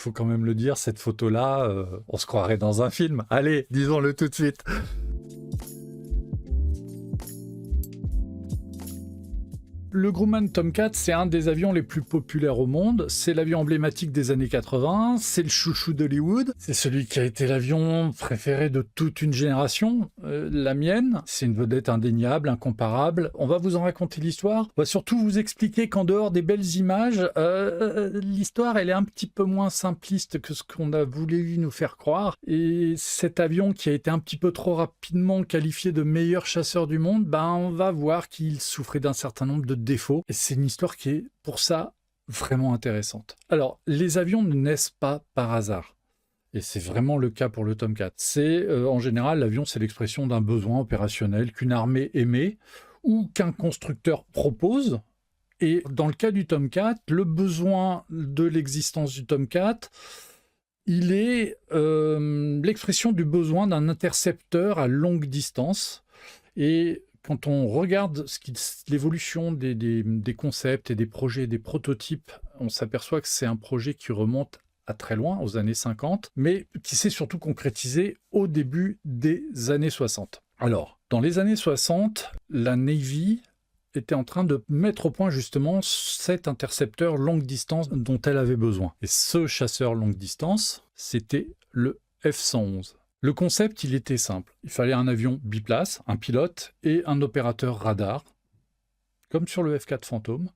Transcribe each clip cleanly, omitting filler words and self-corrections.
faut quand même le dire, cette photo-là, on se croirait dans un film. Allez, disons-le tout de suite. Le Grumman Tomcat, c'est un des avions les plus populaires au monde. C'est l'avion emblématique des années 80. C'est le chouchou d'Hollywood. C'est celui qui a été l'avion préféré de toute une génération. La mienne, c'est une vedette indéniable, incomparable. On va vous en raconter l'histoire. On va surtout vous expliquer qu'en dehors des belles images, l'histoire, elle est un petit peu moins simpliste que ce qu'on a voulu nous faire croire. Et cet avion qui a été un petit peu trop rapidement qualifié de meilleur chasseur du monde, on va voir qu'il souffrait d'un certain nombre de défauts. Et c'est une histoire qui est, pour ça, vraiment intéressante. Alors, les avions ne naissent pas par hasard. Et c'est vraiment le cas pour le Tomcat. C'est, en général, l'avion, c'est l'expression d'un besoin opérationnel qu'une armée émet ou qu'un constructeur propose. Et dans le cas du Tomcat, le besoin de l'existence du Tomcat, il est l'expression du besoin d'un intercepteur à longue distance. Et quand on regarde l'évolution des concepts et des projets, des prototypes, on s'aperçoit que c'est un projet qui remonte à très loin, aux années 50, mais qui s'est surtout concrétisé au début des années 60. Alors, dans les années 60, la Navy était en train de mettre au point justement cet intercepteur longue distance dont elle avait besoin. Et ce chasseur longue distance, c'était le F-111. Le concept, il était simple. Il fallait un avion biplace, un pilote et un opérateur radar, comme sur le F-4 Phantom.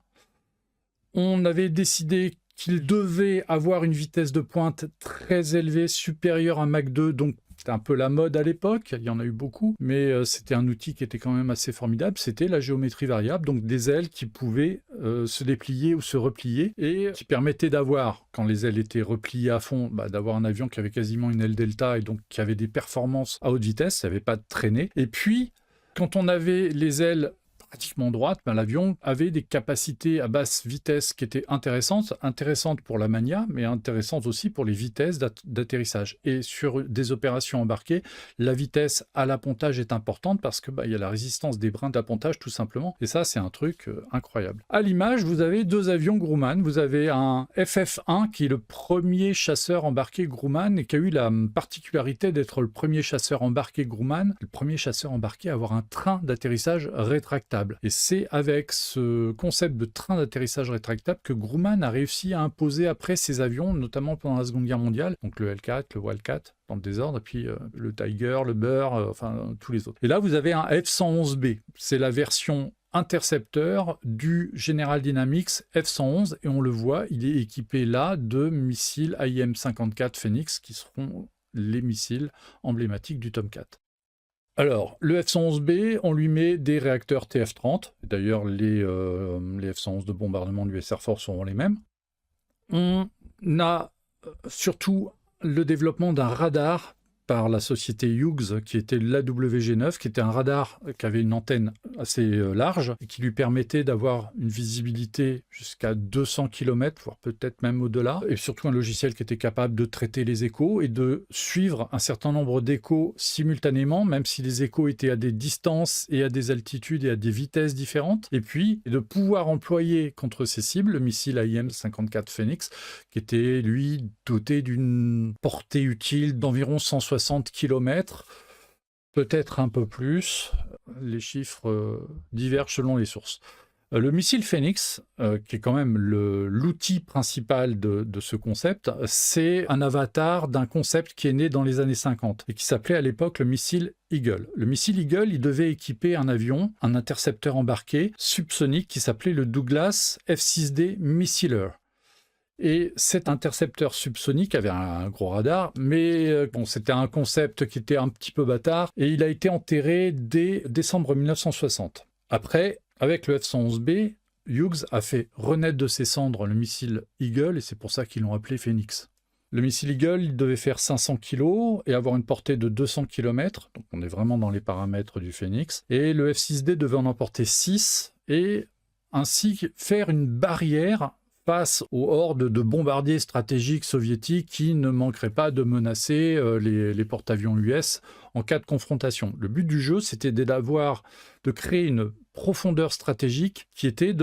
On avait décidé qu'il devait avoir une vitesse de pointe très élevée, supérieure à Mach 2, donc c'était un peu la mode à l'époque, il y en a eu beaucoup, mais c'était un outil qui était quand même assez formidable, c'était la géométrie variable, donc des ailes qui pouvaient se déplier ou se replier, et qui permettaient d'avoir, quand les ailes étaient repliées à fond, d'avoir un avion qui avait quasiment une aile delta, et donc qui avait des performances à haute vitesse, il n'y avait pas de traînée. Et puis, quand on avait les ailes pratiquement droite, l'avion avait des capacités à basse vitesse qui étaient intéressantes pour la mania, mais intéressantes aussi pour les vitesses d'atterrissage. Et sur des opérations embarquées, la vitesse à l'appontage est importante parce que y a la résistance des brins d'appontage tout simplement, et ça c'est un truc incroyable. À l'image, vous avez deux avions Grumman, vous avez un FF1 qui est le premier chasseur embarqué Grumman et qui a eu la particularité d'être le premier chasseur embarqué Grumman, le premier chasseur embarqué à avoir un train d'atterrissage rétractable. Et c'est avec ce concept de train d'atterrissage rétractable que Grumman a réussi à imposer après ses avions, notamment pendant la Seconde Guerre mondiale, donc le L4, le Wildcat, dans le désordre, et puis le Tiger, le Burr, enfin tous les autres. Et là, vous avez un F-111B, c'est la version intercepteur du General Dynamics F-111, et on le voit, il est équipé là de missiles AIM-54 Phoenix, qui seront les missiles emblématiques du Tomcat. Alors, le F-111B, on lui met des réacteurs TF-30. D'ailleurs, les F-111 de bombardement de l'US Air Force seront les mêmes. On a surtout le développement d'un radar par la société Hughes, qui était l'AWG-9, qui était un radar qui avait une antenne assez large et qui lui permettait d'avoir une visibilité jusqu'à 200 km, voire peut-être même au-delà, et surtout un logiciel qui était capable de traiter les échos et de suivre un certain nombre d'échos simultanément, même si les échos étaient à des distances et à des altitudes et à des vitesses différentes, et puis de pouvoir employer contre ces cibles le missile AIM-54 Phoenix, qui était, lui, doté d'une portée utile d'environ 160 km, peut-être un peu plus. Les chiffres divergent selon les sources. Le missile Phoenix, qui est quand même l'outil principal de ce concept, c'est un avatar d'un concept qui est né dans les années 50 et qui s'appelait à l'époque le missile Eagle. Le missile Eagle, il devait équiper un avion, un intercepteur embarqué subsonique qui s'appelait le Douglas F-6D Missiler. Et cet intercepteur subsonique avait un gros radar, mais c'était un concept qui était un petit peu bâtard, et il a été enterré dès décembre 1960. Après, avec le F-111B, Hughes a fait renaître de ses cendres le missile Eagle, et c'est pour ça qu'ils l'ont appelé Phoenix. Le missile Eagle, il devait faire 500 kg et avoir une portée de 200 km, donc on est vraiment dans les paramètres du Phoenix, et le F-6D devait en emporter 6, et ainsi faire une barrière face aux hordes de bombardiers stratégiques soviétiques qui ne manqueraient pas de menacer les porte-avions US en cas de confrontation. Le but du jeu, c'était de créer une profondeur stratégique qui était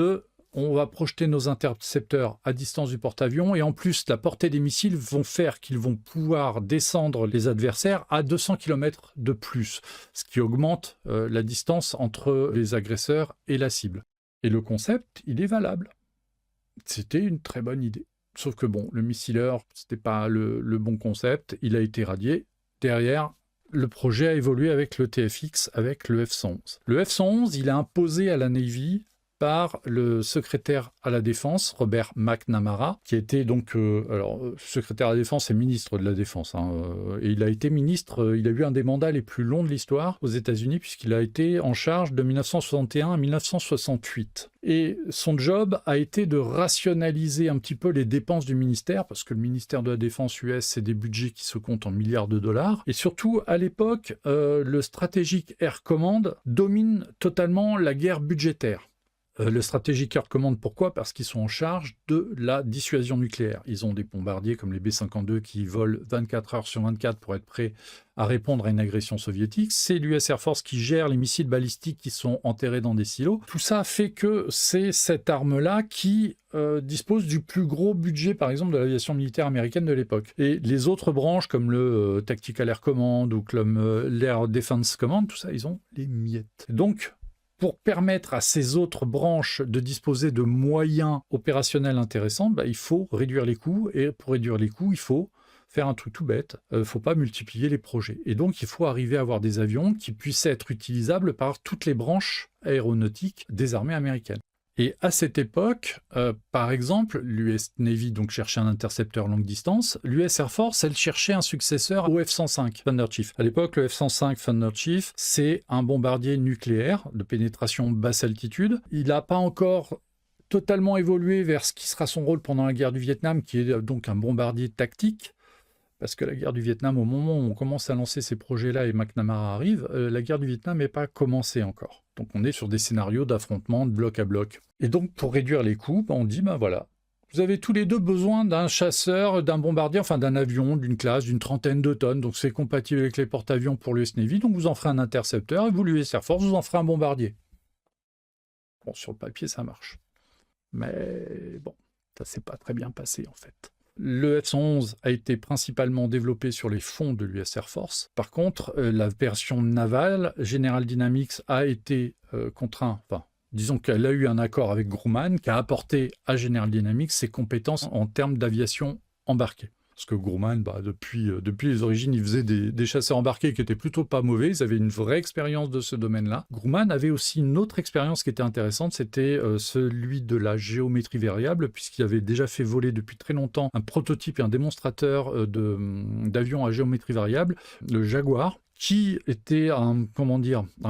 on va projeter nos intercepteurs à distance du porte-avions, et en plus, la portée des missiles vont faire qu'ils vont pouvoir descendre les adversaires à 200 km de plus, ce qui augmente la distance entre les agresseurs et la cible. Et le concept, il est valable. C'était une très bonne idée. Sauf que bon, le missileur, c'était pas le bon concept, il a été radié. Derrière, le projet a évolué avec le TFX, avec le F-111. Le F-111, il est imposé à la Navy par le secrétaire à la Défense, Robert McNamara, qui était donc secrétaire à la Défense et ministre de la Défense. Et il a été ministre, il a eu un des mandats les plus longs de l'histoire aux États-Unis, puisqu'il a été en charge de 1961 à 1968. Et son job a été de rationaliser un petit peu les dépenses du ministère, parce que le ministère de la Défense US, c'est des budgets qui se comptent en milliards de dollars. Et surtout, à l'époque, le Strategic Air Command domine totalement la guerre budgétaire. Le Strategic Air Command, pourquoi? Parce qu'ils sont en charge de la dissuasion nucléaire. Ils ont des bombardiers comme les B-52 qui volent 24 heures sur 24 pour être prêts à répondre à une agression soviétique. C'est l'US Air Force qui gère les missiles balistiques qui sont enterrés dans des silos. Tout ça fait que c'est cette arme-là qui dispose du plus gros budget, par exemple, de l'aviation militaire américaine de l'époque. Et les autres branches, comme le Tactical Air Command ou comme l'Air Defense Command, tout ça, ils ont les miettes. Donc, pour permettre à ces autres branches de disposer de moyens opérationnels intéressants, il faut réduire les coûts. Et pour réduire les coûts, il faut faire un truc tout bête. Il ne faut pas multiplier les projets. Et donc, il faut arriver à avoir des avions qui puissent être utilisables par toutes les branches aéronautiques des armées américaines. Et à cette époque, par exemple, l'US Navy donc cherchait un intercepteur longue distance, l'US Air Force, elle cherchait un successeur au F-105 Thunder Chief. À l'époque, le F-105 Thunder Chief, c'est un bombardier nucléaire de pénétration basse altitude. Il n'a pas encore totalement évolué vers ce qui sera son rôle pendant la guerre du Vietnam, qui est donc un bombardier tactique. Parce que la guerre du Vietnam, au moment où on commence à lancer ces projets-là et McNamara arrive, la guerre du Vietnam n'est pas commencée encore. Donc on est sur des scénarios d'affrontement de bloc à bloc. Et donc pour réduire les coûts, on dit, voilà, vous avez tous les deux besoin d'un chasseur, d'un bombardier, enfin d'un avion, d'une classe, d'une trentaine de tonnes. Donc c'est compatible avec les porte-avions pour l'US Navy. Donc vous en ferez un intercepteur et vous, l'US Air Force, vous en ferez un bombardier. Bon, sur le papier, ça marche. Mais bon, ça s'est pas très bien passé en fait. Le F-111 a été principalement développé sur les fonds de l'US Air Force. Par contre, la version navale, General Dynamics a été contraint, disons qu'elle a eu un accord avec Grumman qui a apporté à General Dynamics ses compétences en termes d'aviation embarquée. Parce que Grumman, depuis les origines, il faisait des chasseurs embarqués qui étaient plutôt pas mauvais. Ils avaient une vraie expérience de ce domaine-là. Grumman avait aussi une autre expérience qui était intéressante, c'était celui de la géométrie variable, puisqu'il avait déjà fait voler depuis très longtemps un prototype et un démonstrateur d'avion à géométrie variable, le Jaguar, qui était un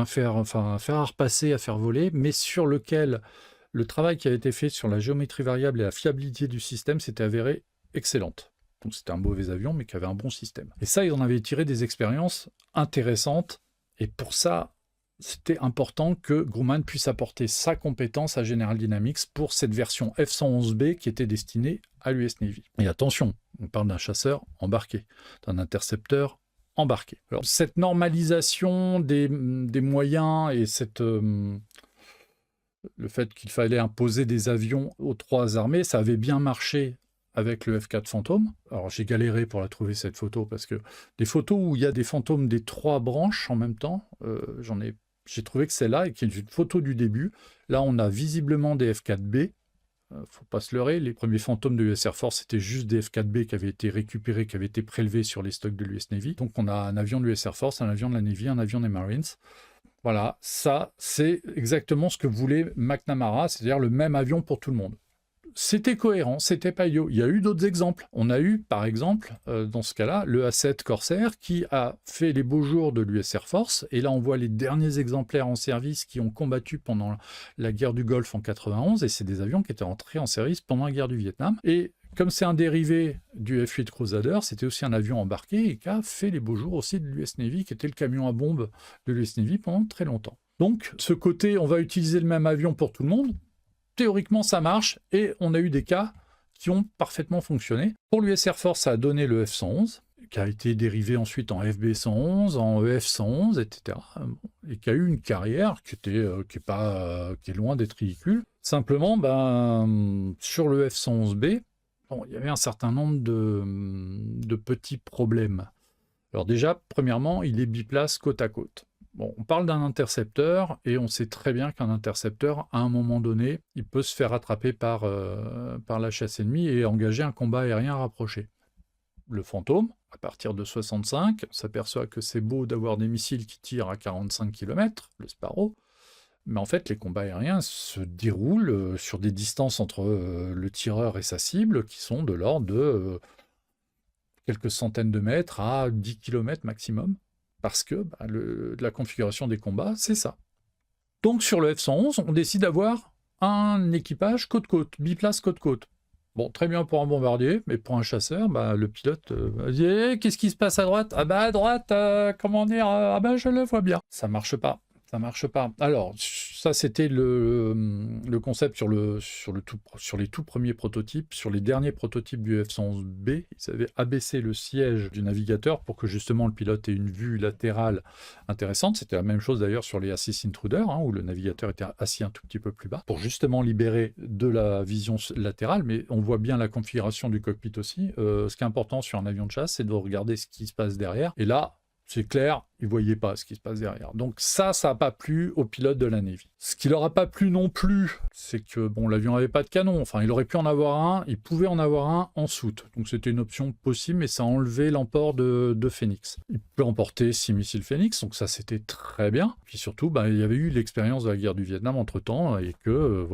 fer à repasser, à faire voler, mais sur lequel le travail qui a été fait sur la géométrie variable et la fiabilité du système s'était avéré excellente. Donc c'était un mauvais avion, mais qui avait un bon système. Et ça, ils en avaient tiré des expériences intéressantes. Et pour ça, c'était important que Grumman puisse apporter sa compétence à General Dynamics pour cette version F-111B qui était destinée à l'US Navy. Et attention, on parle d'un chasseur embarqué, d'un intercepteur embarqué. Alors, cette normalisation des moyens et le fait qu'il fallait imposer des avions aux trois armées, ça avait bien marché avec le F-4 Phantom. Alors j'ai galéré pour la trouver cette photo, parce que des photos où il y a des fantômes des trois branches en même temps, j'ai trouvé que celle-là, et qui est une photo du début. Là on a visiblement des F-4B, faut pas se leurrer, les premiers fantômes de l'US Air Force c'était juste des F-4B qui avaient été récupérés, qui avaient été prélevés sur les stocks de l'US Navy. Donc on a un avion de l'US Air Force, un avion de la Navy, un avion des Marines. Voilà, ça c'est exactement ce que voulait McNamara, c'est-à-dire le même avion pour tout le monde. C'était cohérent, c'était pas idiot. Il y a eu d'autres exemples. On a eu, par exemple, dans ce cas-là, le A-7 Corsair qui a fait les beaux jours de l'US Air Force. Et là, on voit les derniers exemplaires en service qui ont combattu pendant la guerre du Golfe en 91. Et c'est des avions qui étaient entrés en service pendant la guerre du Vietnam. Et comme c'est un dérivé du F-8 Crusader, c'était aussi un avion embarqué et qui a fait les beaux jours aussi de l'US Navy, qui était le camion à bombe de l'US Navy pendant très longtemps. Donc, ce côté, on va utiliser le même avion pour tout le monde, théoriquement, ça marche, et on a eu des cas qui ont parfaitement fonctionné. Pour l'US Air Force, ça a donné le F-111, qui a été dérivé ensuite en FB-111, en EF-111, etc. Et qui a eu une carrière qui est loin d'être ridicule. Simplement, sur le F-111B, bon, il y avait un certain nombre de petits problèmes. Alors déjà, premièrement, il est biplace côte à côte. Bon, on parle d'un intercepteur, et on sait très bien qu'un intercepteur, à un moment donné, il peut se faire attraper par la chasse ennemie et engager un combat aérien rapproché. Le Fantôme, à partir de 65, on s'aperçoit que c'est beau d'avoir des missiles qui tirent à 45 km, le Sparrow, mais en fait, les combats aériens se déroulent sur des distances entre le tireur et sa cible qui sont de l'ordre de quelques centaines de mètres à 10 km maximum, parce que la configuration des combats, c'est ça. Donc sur le F-111, on décide d'avoir un équipage côte-côte, biplace côte-côte. Bon, très bien pour un bombardier, mais pour un chasseur, le pilote dit qu'est-ce qui se passe à droite? Ah à droite, comment dire, je le vois bien. Ça marche pas. Ça marche pas. Alors, ça c'était le concept sur les tout premiers prototypes. Sur les derniers prototypes du F-111B, ils avaient abaissé le siège du navigateur pour que justement le pilote ait une vue latérale intéressante. C'était la même chose d'ailleurs sur les Assist Intruder, où le navigateur était assis un tout petit peu plus bas, pour justement libérer de la vision latérale, mais on voit bien la configuration du cockpit aussi. Ce qui est important sur un avion de chasse, c'est de regarder ce qui se passe derrière. Et là, c'est clair, ils ne voyaient pas ce qui se passe derrière. Donc ça n'a pas plu aux pilotes de la Navy. Ce qui leur a pas plu non plus, c'est que l'avion n'avait pas de canon. Enfin, il aurait pu en avoir un, il pouvait en avoir un en soute. Donc c'était une option possible, mais ça a enlevé l'emport de Phoenix. Il peut emporter 6 missiles Phoenix, donc ça c'était très bien. Puis surtout, il y avait eu l'expérience de la guerre du Vietnam entre-temps, et que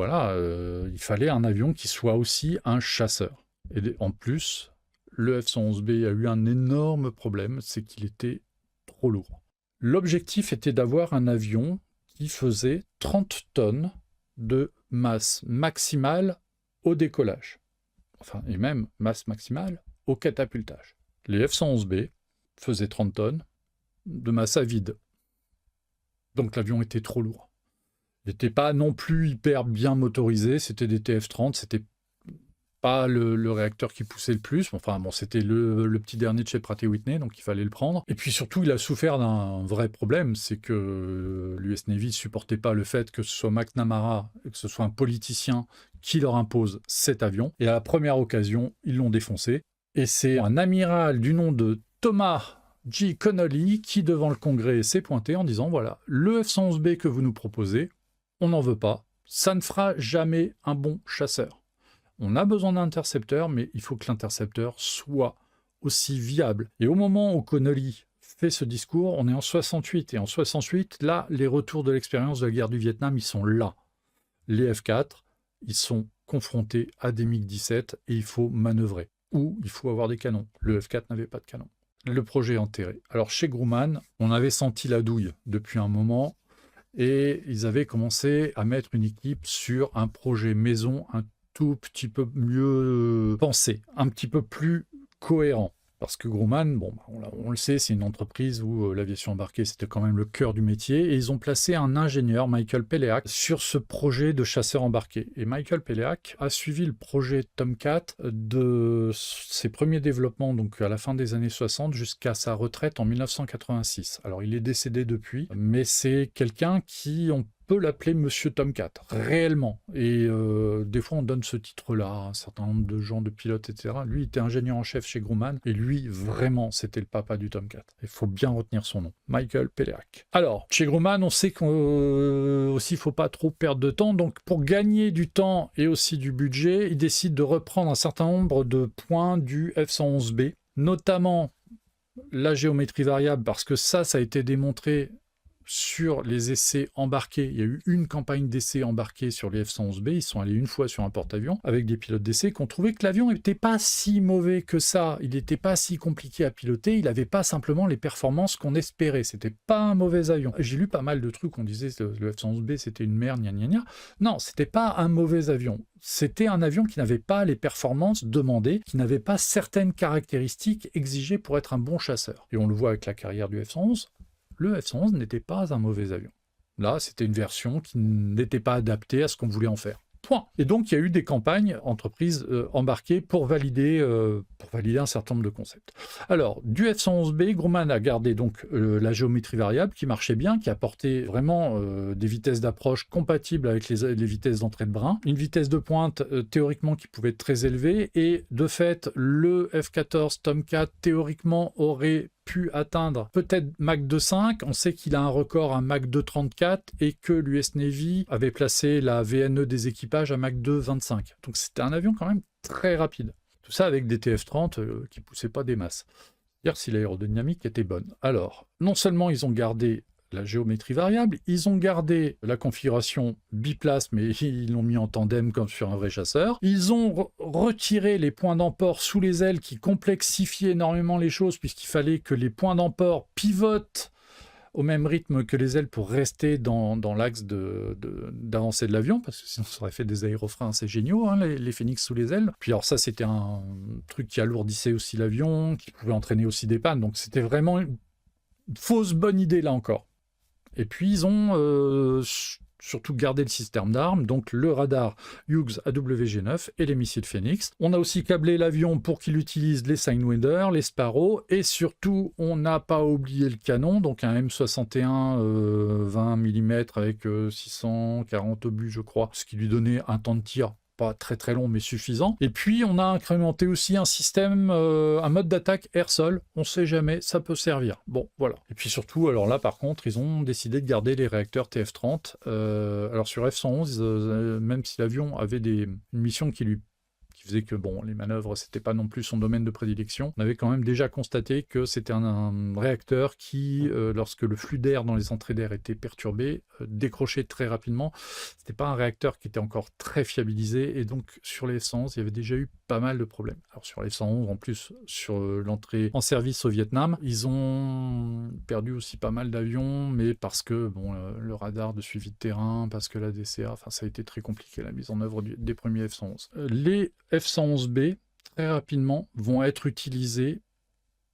il fallait un avion qui soit aussi un chasseur. Et en plus, le F-111B a eu un énorme problème, c'est qu'il était trop lourd. L'objectif était d'avoir un avion qui faisait 30 tonnes de masse maximale au décollage. Enfin, et même masse maximale au catapultage. Les F-111B faisaient 30 tonnes de masse à vide. Donc l'avion était trop lourd. Il n'était pas non plus hyper bien motorisé, c'était des TF-30, c'était pas le réacteur qui poussait le plus. Enfin bon, c'était le petit dernier de chez Pratt & Whitney, donc il fallait le prendre. Et puis surtout, il a souffert d'un vrai problème, c'est que l'US Navy ne supportait pas le fait que ce soit McNamara, que ce soit un politicien qui leur impose cet avion. Et à la première occasion, ils l'ont défoncé. Et c'est un amiral du nom de Thomas G. Connolly qui, devant le Congrès, s'est pointé en disant, voilà, le F-111B que vous nous proposez, on n'en veut pas. Ça ne fera jamais un bon chasseur. On a besoin d'intercepteurs, mais il faut que l'intercepteur soit aussi viable. Et au moment où Connolly fait ce discours, on est en 68. Et en 68, là, les retours de l'expérience de la guerre du Vietnam, ils sont là. Les F-4, ils sont confrontés à des MiG-17 et il faut manœuvrer. Ou il faut avoir des canons. Le F-4 n'avait pas de canon. Le projet est enterré. Alors chez Grumman, on avait senti la douille depuis un moment et ils avaient commencé à mettre une équipe sur un projet maison, un tout petit peu mieux pensé, un petit peu plus cohérent. Parce que Grumman, on le sait, c'est une entreprise où l'aviation embarquée, c'était quand même le cœur du métier, et ils ont placé un ingénieur, Michael Peleak, sur ce projet de chasseur embarqué. Et Michael Peleak a suivi le projet Tomcat de ses premiers développements, donc à la fin des années 60, jusqu'à sa retraite en 1986. Alors il est décédé depuis, mais c'est quelqu'un qui, on peut l'appeler Monsieur Tomcat, réellement. Et des fois, on donne ce titre-là à un certain nombre de gens, de pilotes, etc. Lui, il était ingénieur en chef chez Grumman, et lui, vraiment, c'était le papa du Tomcat. Il faut bien retenir son nom, Michael Peleak. Alors, chez Grumman, on sait qu'aussi, il ne faut pas trop perdre de temps, donc pour gagner du temps et aussi du budget, il décide de reprendre un certain nombre de points du F-111B, notamment la géométrie variable, parce que ça a été démontré sur les essais embarqués. Il y a eu une campagne d'essais embarqués sur les F-111B. Ils sont allés une fois sur un porte-avions avec des pilotes d'essai qui ont trouvé que l'avion n'était pas si mauvais que ça. Il n'était pas si compliqué à piloter. Il n'avait pas simplement les performances qu'on espérait. C'était pas un mauvais avion. J'ai lu pas mal de trucs. On disait que le F-111B c'était une merde, gna gna gna. Non, c'était pas un mauvais avion. C'était un avion qui n'avait pas les performances demandées, qui n'avait pas certaines caractéristiques exigées pour être un bon chasseur. Et on le voit avec la carrière du F-111. Le F-111 n'était pas un mauvais avion. Là, c'était une version qui n'était pas adaptée à ce qu'on voulait en faire. Point. Et donc, il y a eu des campagnes entreprises embarquées pour valider un certain nombre de concepts. Alors, du F-111B, Grumman a gardé donc la géométrie variable qui marchait bien, qui apportait vraiment des vitesses d'approche compatibles avec les vitesses d'entrée de brin, une vitesse de pointe théoriquement qui pouvait être très élevée, et de fait, le F-14 Tomcat théoriquement aurait pu atteindre peut-être Mach 2.5. On sait qu'il a un record à Mach 2.34 et que l'US Navy avait placé la VNE des équipages à Mach 2.25. Donc c'était un avion quand même très rapide. Tout ça avec des TF-30 qui ne poussaient pas des masses. C'est-à-dire si l'aérodynamique était bonne. Alors, non seulement ils ont gardé la géométrie variable, ils ont gardé la configuration biplace, mais ils l'ont mis en tandem comme sur un vrai chasseur. Ils ont retiré les points d'emport sous les ailes qui complexifiaient énormément les choses, puisqu'il fallait que les points d'emport pivotent au même rythme que les ailes pour rester dans l'axe d'avancée de l'avion, parce que sinon ça aurait fait des aérofreins assez géniaux, hein, les Phénix sous les ailes. Puis alors ça, c'était un truc qui alourdissait aussi l'avion, qui pouvait entraîner aussi des pannes, donc c'était vraiment une fausse bonne idée là encore. Et puis ils ont surtout gardé le système d'armes, donc le radar Hughes AWG9 et les missiles Phoenix. On a aussi câblé l'avion pour qu'il utilise les Sidewinder, les Sparrow, et surtout on n'a pas oublié le canon, donc un M61 20 mm avec 640 obus je crois, ce qui lui donnait un temps de tir pas très très long mais suffisant. Et puis on a incrémenté aussi un système, un mode d'attaque air-sol, on sait jamais, ça peut servir. Bon voilà. Et puis surtout, alors là par contre, ils ont décidé de garder les réacteurs TF-30. Alors sur F-111, même si l'avion avait une mission qui faisait que bon, les manœuvres, c'était pas non plus son domaine de prédilection. On avait quand même déjà constaté que c'était un réacteur qui, lorsque le flux d'air dans les entrées d'air était perturbé, décrochait très rapidement. C'était pas un réacteur qui était encore très fiabilisé, et donc sur les F-111, il y avait déjà eu pas mal de problèmes. Alors sur les F-111, en plus, sur l'entrée en service au Vietnam, ils ont perdu aussi pas mal d'avions, mais parce que bon, le radar de suivi de terrain, parce que la DCA, enfin ça a été très compliqué la mise en œuvre des premiers F-111. Les F-111B, très rapidement, vont être utilisés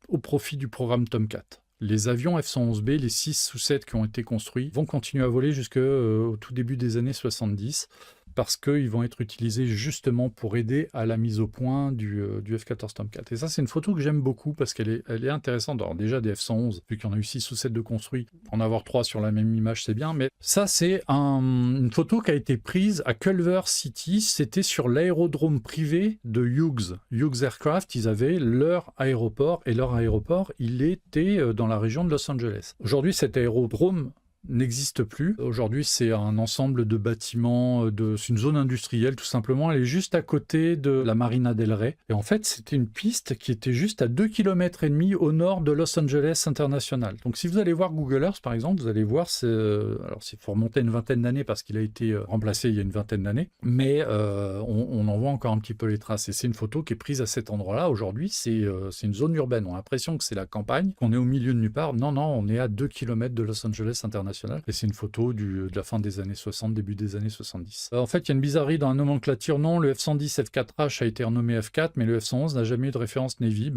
au profit du programme Tomcat. Les avions F-111B, les 6 ou 7 qui ont été construits, vont continuer à voler jusqu'au tout début des années 70, parce qu'ils vont être utilisés justement pour aider à la mise au point du F-14 Tomcat. Et ça, c'est une photo que j'aime beaucoup, parce qu'elle est intéressante. Alors déjà, des F-111, vu qu'il y en a eu 6 ou 7 de construits, en avoir 3 sur la même image, c'est bien, mais ça, c'est une photo qui a été prise à Culver City. C'était sur l'aérodrome privé de Hughes Aircraft. Ils avaient leur aéroport, et leur aéroport, il était dans la région de Los Angeles. Aujourd'hui, cet aérodrome n'existe plus. Aujourd'hui, c'est un ensemble de bâtiments, c'est une zone industrielle tout simplement. Elle est juste à côté de la Marina del Rey. Et en fait, c'était une piste qui était juste à 2,5 km au nord de Los Angeles International. Donc si vous allez voir Google Earth, par exemple, vous allez voir, alors il faut remonter une vingtaine d'années parce qu'il a été remplacé il y a une vingtaine d'années, mais on en voit encore un petit peu les traces. Et c'est une photo qui est prise à cet endroit-là. Aujourd'hui, c'est une zone urbaine. On a l'impression que c'est la campagne, qu'on est au milieu de nulle part. Non, on est à 2 km de Los Angeles International. Et c'est une photo de la fin des années 60, début des années 70. En fait, il y a une bizarrerie dans la nomenclature. Non, le F-110 F4H a été renommé F4, mais le F-111 n'a jamais eu de référence Navy,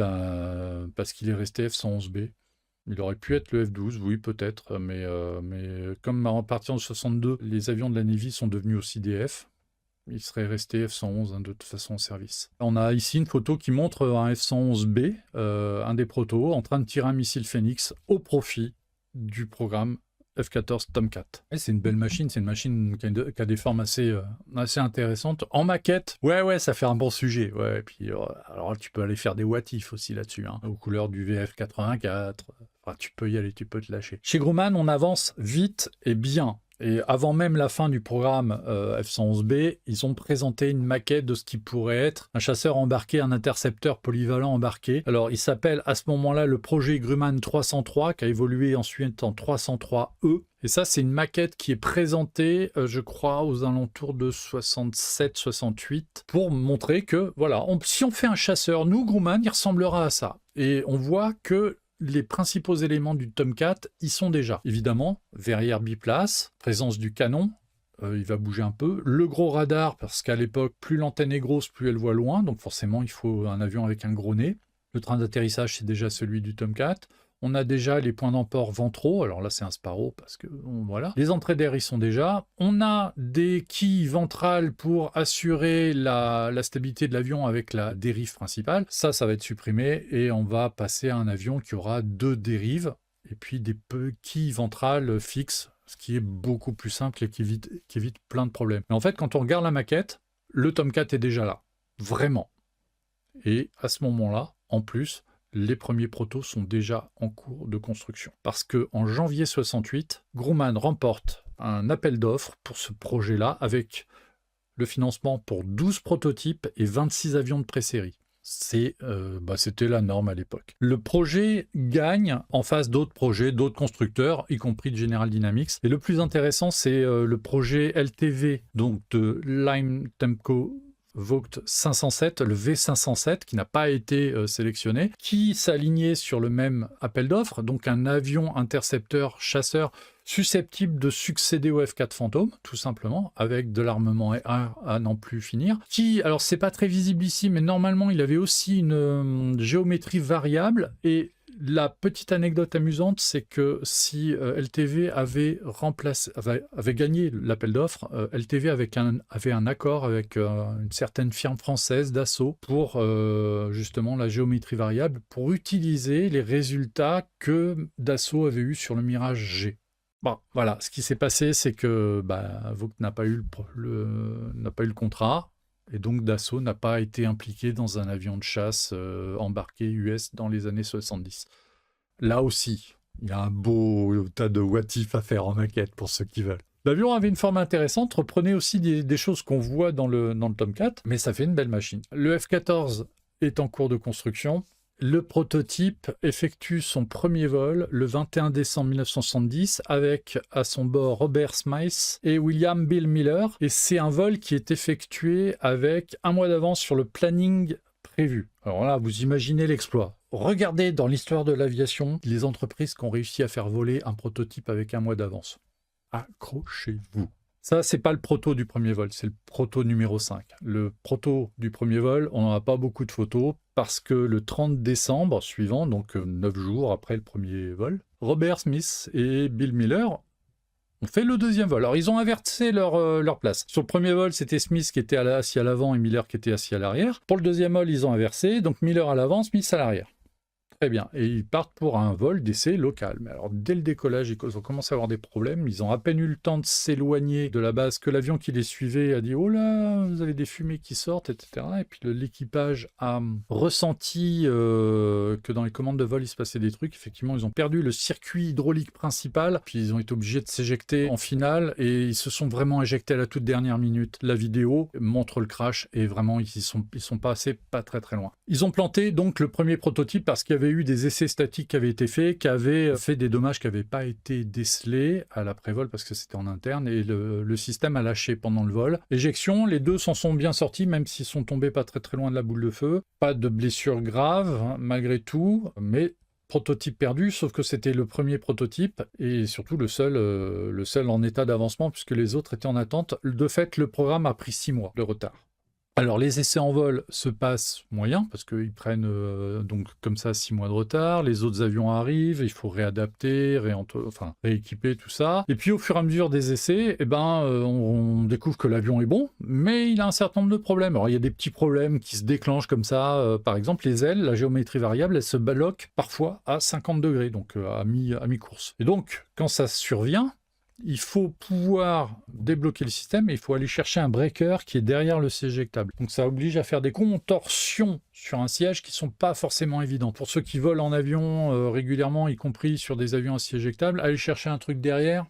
parce qu'il est resté F-111B. Il aurait pu être le F-12, oui, peut-être, mais comme à partir de 62, les avions de la Navy sont devenus aussi des F, il serait resté F-111 de toute façon en service. On a ici une photo qui montre un F-111B, un des protos, en train de tirer un missile Phoenix au profit du programme F-14 Tomcat. Et c'est une belle machine, c'est une machine qui a des formes assez intéressantes. En maquette, ouais, ça fait un bon sujet. Ouais, et puis, alors tu peux aller faire des what if aussi là-dessus, hein, aux couleurs du VF-84. Enfin, tu peux y aller, tu peux te lâcher. Chez Grumman, on avance vite et bien. Et avant même la fin du programme F-111B, ils ont présenté une maquette de ce qui pourrait être un chasseur embarqué, un intercepteur polyvalent embarqué. Alors, il s'appelle à ce moment-là le projet Grumman 303, qui a évolué ensuite en 303E. Et ça, c'est une maquette qui est présentée, je crois, aux alentours de 67-68, pour montrer que, voilà, si on fait un chasseur, nous, Grumman, il ressemblera à ça. Et on voit que les principaux éléments du Tomcat y sont déjà. Évidemment, verrière biplace, présence du canon, il va bouger un peu. Le gros radar, parce qu'à l'époque, plus l'antenne est grosse, plus elle voit loin, donc forcément, il faut un avion avec un gros nez. Le train d'atterrissage, c'est déjà celui du Tomcat. On a déjà les points d'emport ventraux. Alors là, c'est un Sparrow parce que voilà. Les entrées d'air, ils sont déjà. On a des quilles ventrales pour assurer la stabilité de l'avion avec la dérive principale. Ça va être supprimé et on va passer à un avion qui aura 2 dérives et puis des quilles ventrales fixes, ce qui est beaucoup plus simple et qui évite plein de problèmes. Mais en fait, quand on regarde la maquette, le Tomcat est déjà là. Vraiment. Et à ce moment-là, en plus, les premiers protos sont déjà en cours de construction. Parce qu'en janvier 68, Grumman remporte un appel d'offres pour ce projet-là avec le financement pour 12 prototypes et 26 avions de pré-série. C'était la norme à l'époque. Le projet gagne en face d'autres projets, d'autres constructeurs, y compris de General Dynamics. Et le plus intéressant, c'est le projet LTV, donc de Lime Temco Vought 507, le V507, qui n'a pas été sélectionné, qui s'alignait sur le même appel d'offres, donc un avion intercepteur chasseur susceptible de succéder au F4 Phantom, tout simplement, avec de l'armement à n'en plus finir, qui, alors c'est pas très visible ici, mais normalement il avait aussi une géométrie variable, et la petite anecdote amusante, c'est que si LTV avait gagné l'appel d'offres, LTV avait un accord avec une certaine firme française, Dassault, pour justement la géométrie variable, pour utiliser les résultats que Dassault avait eus sur le Mirage G. Bon, voilà, ce qui s'est passé, c'est que Vought n'a pas eu le contrat, et donc Dassault n'a pas été impliqué dans un avion de chasse embarqué US dans les années 70. Là aussi, il y a un beau tas de what-if à faire en maquette pour ceux qui veulent. L'avion avait une forme intéressante, reprenait aussi des choses qu'on voit dans le Tomcat, mais ça fait une belle machine. Le F-14 est en cours de construction. Le prototype effectue son premier vol le 21 décembre 1970 avec à son bord Robert Smythe et William Bill Miller. Et c'est un vol qui est effectué avec un mois d'avance sur le planning prévu. Alors là, vous imaginez l'exploit. Regardez dans l'histoire de l'aviation les entreprises qui ont réussi à faire voler un prototype avec un mois d'avance. Accrochez-vous. Ça, c'est pas le proto du premier vol, c'est le proto numéro 5. Le proto du premier vol, on n'en a pas beaucoup de photos parce que le 30 décembre suivant, donc 9 jours après le premier vol, Robert Smith et Bill Miller ont fait le deuxième vol. Alors, ils ont inversé leur place. Sur le premier vol, c'était Smith qui était assis à l'avant et Miller qui était assis à l'arrière. Pour le deuxième vol, ils ont inversé, donc Miller à l'avant, Smith à l'arrière. Très bien. Et ils partent pour un vol d'essai local. Mais alors, dès le décollage, ils ont commencé à avoir des problèmes. Ils ont à peine eu le temps de s'éloigner de la base que l'avion qui les suivait a dit « Oh là, vous avez des fumées qui sortent, etc. » Et puis l'équipage a ressenti que dans les commandes de vol, il se passait des trucs. Effectivement, ils ont perdu le circuit hydraulique principal. Puis ils ont été obligés de s'éjecter en finale. Et ils se sont vraiment éjectés à la toute dernière minute. La vidéo montre le crash. Et vraiment, ils sont passés pas très très loin. Ils ont planté donc le premier prototype parce qu'il y avait eu des essais statiques qui avaient été faits, qui avaient fait des dommages qui n'avaient pas été décelés à l'après-vol parce que c'était en interne et le système a lâché pendant le vol. Éjection, les deux s'en sont bien sortis même s'ils sont tombés pas très très loin de la boule de feu. Pas de blessures graves malgré tout, mais prototype perdu, sauf que c'était le premier prototype et surtout le seul en état d'avancement puisque les autres étaient en attente. De fait, le programme a pris 6 mois de retard. Alors les essais en vol se passent moyen parce qu'ils prennent donc comme ça 6 mois de retard, les autres avions arrivent, il faut réadapter, rééquiper tout ça. Et puis au fur et à mesure des essais, on découvre que l'avion est bon, mais il a un certain nombre de problèmes. Alors il y a des petits problèmes qui se déclenchent comme ça, par exemple les ailes, la géométrie variable, elle se bloque parfois à 50 degrés, donc à mi-course. Et donc quand ça survient, il faut pouvoir débloquer le système et il faut aller chercher un breaker qui est derrière le siège éjectable. Donc ça oblige à faire des contorsions sur un siège qui ne sont pas forcément évidentes. Pour ceux qui volent en avion régulièrement, y compris sur des avions à siège éjectable, aller chercher un truc derrière,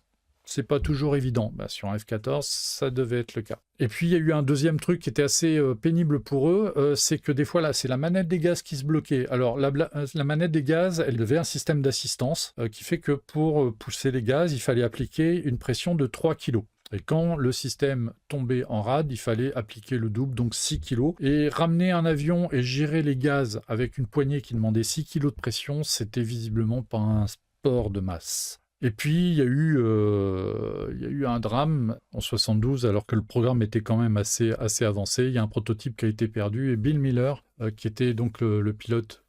c'est pas toujours évident. Sur un F-14, ça devait être le cas. Et puis, il y a eu un deuxième truc qui était assez pénible pour eux, c'est que des fois, là, c'est la manette des gaz qui se bloquait. Alors, la manette des gaz, elle avait un système d'assistance qui fait que pour pousser les gaz, il fallait appliquer une pression de 3 kg. Et quand le système tombait en rade, il fallait appliquer le double, donc 6 kg. Et ramener un avion et gérer les gaz avec une poignée qui demandait 6 kg de pression, c'était visiblement pas un sport de masse. Et puis, il y a eu un drame en 72, alors que le programme était quand même assez avancé. Il y a un prototype qui a été perdu, et Bill Miller, qui était donc le pilote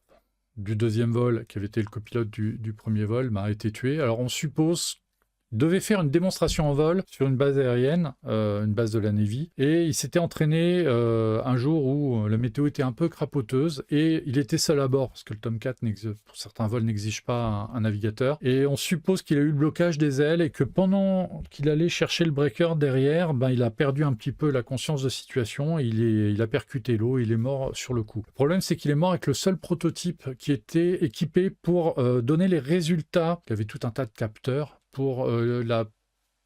du deuxième vol, qui avait été le copilote du premier vol, a été tué. Alors on suppose devait faire une démonstration en vol sur une base aérienne, une base de la Navy, et il s'était entraîné un jour où la météo était un peu crapoteuse, et il était seul à bord, parce que le Tomcat, pour certains vols, n'exige pas un navigateur, et on suppose qu'il a eu le blocage des ailes, et que pendant qu'il allait chercher le breaker derrière, il a perdu un petit peu la conscience de situation, il a percuté l'eau, il est mort sur le coup. Le problème, c'est qu'il est mort avec le seul prototype qui était équipé pour donner les résultats, il y avait tout un tas de capteurs, pour la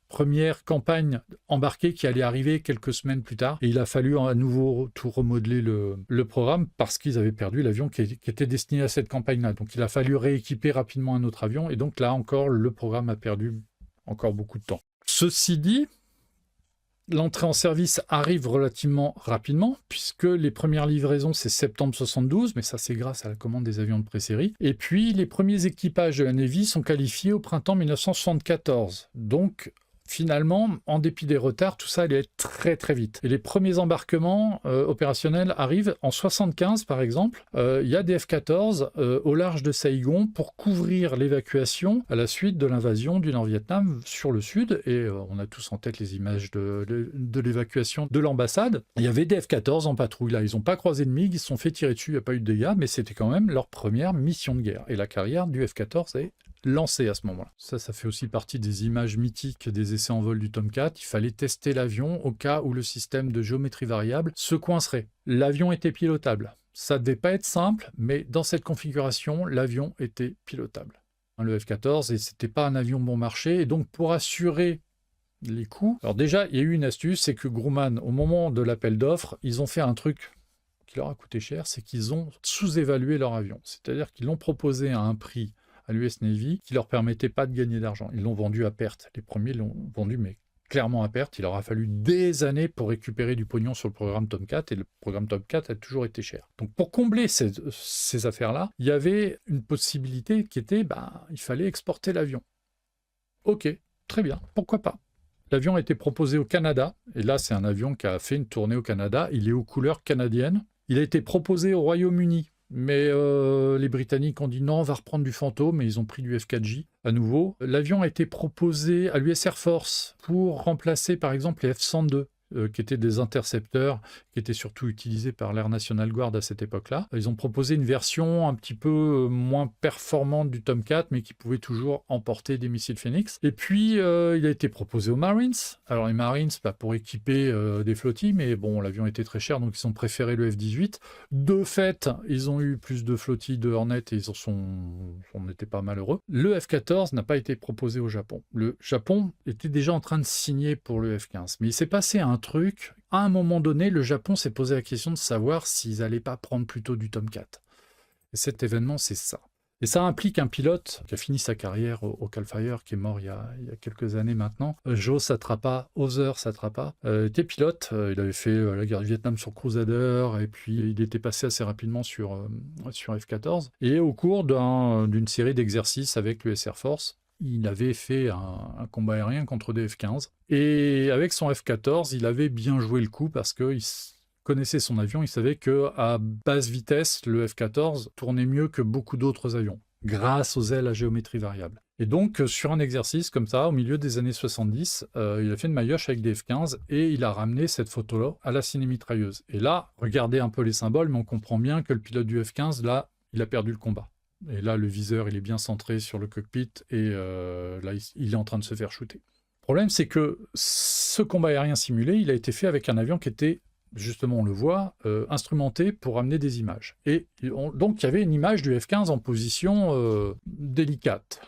première campagne embarquée qui allait arriver quelques semaines plus tard. Et il a fallu à nouveau tout remodeler le programme parce qu'ils avaient perdu l'avion qui était destiné à cette campagne-là. Donc il a fallu rééquiper rapidement un autre avion. Et donc là encore, le programme a perdu encore beaucoup de temps. Ceci dit, l'entrée en service arrive relativement rapidement, puisque les premières livraisons, c'est septembre 72, mais ça, c'est grâce à la commande des avions de pré-série. Et puis, les premiers équipages de la Navy sont qualifiés au printemps 1974. Donc, finalement, en dépit des retards, tout ça allait être très très vite. Et les premiers embarquements opérationnels arrivent en 75 par exemple. Il y a des F-14 au large de Saïgon pour couvrir l'évacuation à la suite de l'invasion du Nord-Vietnam sur le sud. Et on a tous en tête les images de l'évacuation de l'ambassade. Il y avait des F-14 en patrouille là. Ils n'ont pas croisé de MiG, ils se sont fait tirer dessus, il n'y a pas eu de dégâts, mais c'était quand même leur première mission de guerre. Et la carrière du F-14 est lancé à ce moment-là. Ça fait aussi partie des images mythiques des essais en vol du Tomcat. Il fallait tester l'avion au cas où le système de géométrie variable se coincerait. L'avion était pilotable. Ça ne devait pas être simple, mais dans cette configuration, l'avion était pilotable. Le F-14, et c'était pas un avion bon marché, et donc pour assurer les coûts... Alors déjà, il y a eu une astuce, c'est que Grumman, au moment de l'appel d'offres, ils ont fait un truc qui leur a coûté cher, c'est qu'ils ont sous-évalué leur avion. C'est-à-dire qu'ils l'ont proposé à un prix à l'US Navy, qui leur permettait pas de gagner d'argent. Ils l'ont vendu à perte. Les premiers l'ont vendu, mais clairement à perte. Il leur a fallu des années pour récupérer du pognon sur le programme Tomcat, et le programme Tomcat a toujours été cher. Donc pour combler ces affaires-là, il y avait une possibilité qui était, il fallait exporter l'avion. Ok, très bien, pourquoi pas. L'avion a été proposé au Canada, et là c'est un avion qui a fait une tournée au Canada, il est aux couleurs canadiennes. Il a été proposé au Royaume-Uni, mais les Britanniques ont dit non, on va reprendre du Fantôme, mais ils ont pris du F-4J à nouveau. L'avion a été proposé à l'US Air Force pour remplacer par exemple les F-102, qui étaient des intercepteurs, qui étaient surtout utilisés par l'Air National Guard à cette époque-là. Ils ont proposé une version un petit peu moins performante du Tomcat, mais qui pouvait toujours emporter des missiles Phoenix. Et puis, il a été proposé aux Marines. Alors les Marines, pour équiper des flottilles, mais bon, l'avion était très cher, donc ils ont préféré le F-18. De fait, ils ont eu plus de flottilles de Hornet et on était pas malheureux. Le F-14 n'a pas été proposé au Japon. Le Japon était déjà en train de signer pour le F-15, mais il s'est passé un truc. À un moment donné, le Japon s'est posé la question de savoir s'ils n'allaient pas prendre plutôt du Tomcat. Et cet événement, c'est ça. Et ça implique un pilote qui a fini sa carrière au Cal Fire, qui est mort il y a quelques années maintenant. Joe Satrapa, Other Satrapa, était pilote. Il avait fait la guerre du Vietnam sur Crusader, et puis il était passé assez rapidement sur F-14. Et au cours d'une série d'exercices avec l'US Air Force, il avait fait un combat aérien contre des F-15. Et avec son F-14, il avait bien joué le coup parce qu'il connaissait son avion. Il savait qu'à basse vitesse, le F-14 tournait mieux que beaucoup d'autres avions, grâce aux ailes à géométrie variable. Et donc, sur un exercice comme ça, au milieu des années 70, il a fait une maillotche avec des F-15 et il a ramené cette photo-là à la ciné-mitrailleuse. Et là, regardez un peu les symboles, mais on comprend bien que le pilote du F-15, là, il a perdu le combat. Et là, le viseur, il est bien centré sur le cockpit et là, il est en train de se faire shooter. Le problème, c'est que ce combat aérien simulé, il a été fait avec un avion qui était, justement, on le voit, instrumenté pour amener des images. Et donc, il y avait une image du F-15 en position délicate.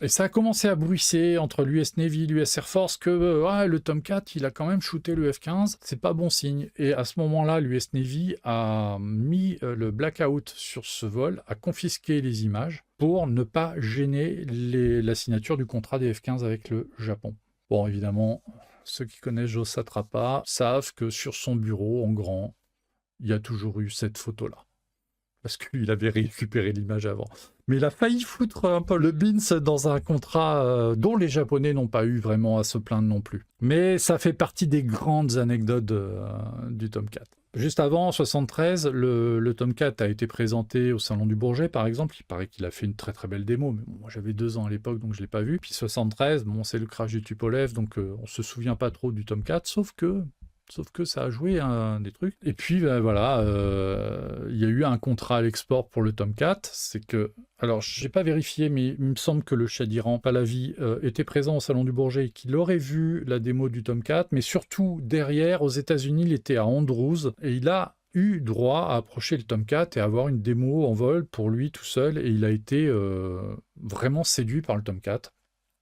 Et ça a commencé à bruisser entre l'US Navy et l'US Air Force que le Tomcat, il a quand même shooté le F-15, c'est pas bon signe. Et à ce moment-là, l'US Navy a mis le blackout sur ce vol, a confisqué les images pour ne pas gêner la signature du contrat des F-15 avec le Japon. Bon, évidemment, ceux qui connaissent Joe Satrapa savent que sur son bureau, en grand, il y a toujours eu cette photo-là. Parce qu'il avait récupéré l'image avant. Mais il a failli foutre un peu le beans dans un contrat dont les Japonais n'ont pas eu vraiment à se plaindre non plus. Mais ça fait partie des grandes anecdotes du Tomcat. Juste avant, en 73, le Tomcat a été présenté au Salon du Bourget, par exemple. Il paraît qu'il a fait une très très belle démo, mais bon, moi j'avais 2 ans à l'époque, donc je ne l'ai pas vu. Puis 73, bon, c'est le crash du Tupolev, donc on se souvient pas trop du Tomcat, sauf que ça a joué des trucs. Et puis voilà, il y a eu un contrat à l'export pour le Tomcat. C'est que, alors j'ai pas vérifié, mais il me semble que le Shah d'Iran, Pahlavi, était présent au Salon du Bourget et qu'il aurait vu la démo du Tomcat, mais surtout derrière, aux États-Unis, il était à Andrews et il a eu droit à approcher le Tomcat et avoir une démo en vol pour lui tout seul, et il a été vraiment séduit par le Tomcat.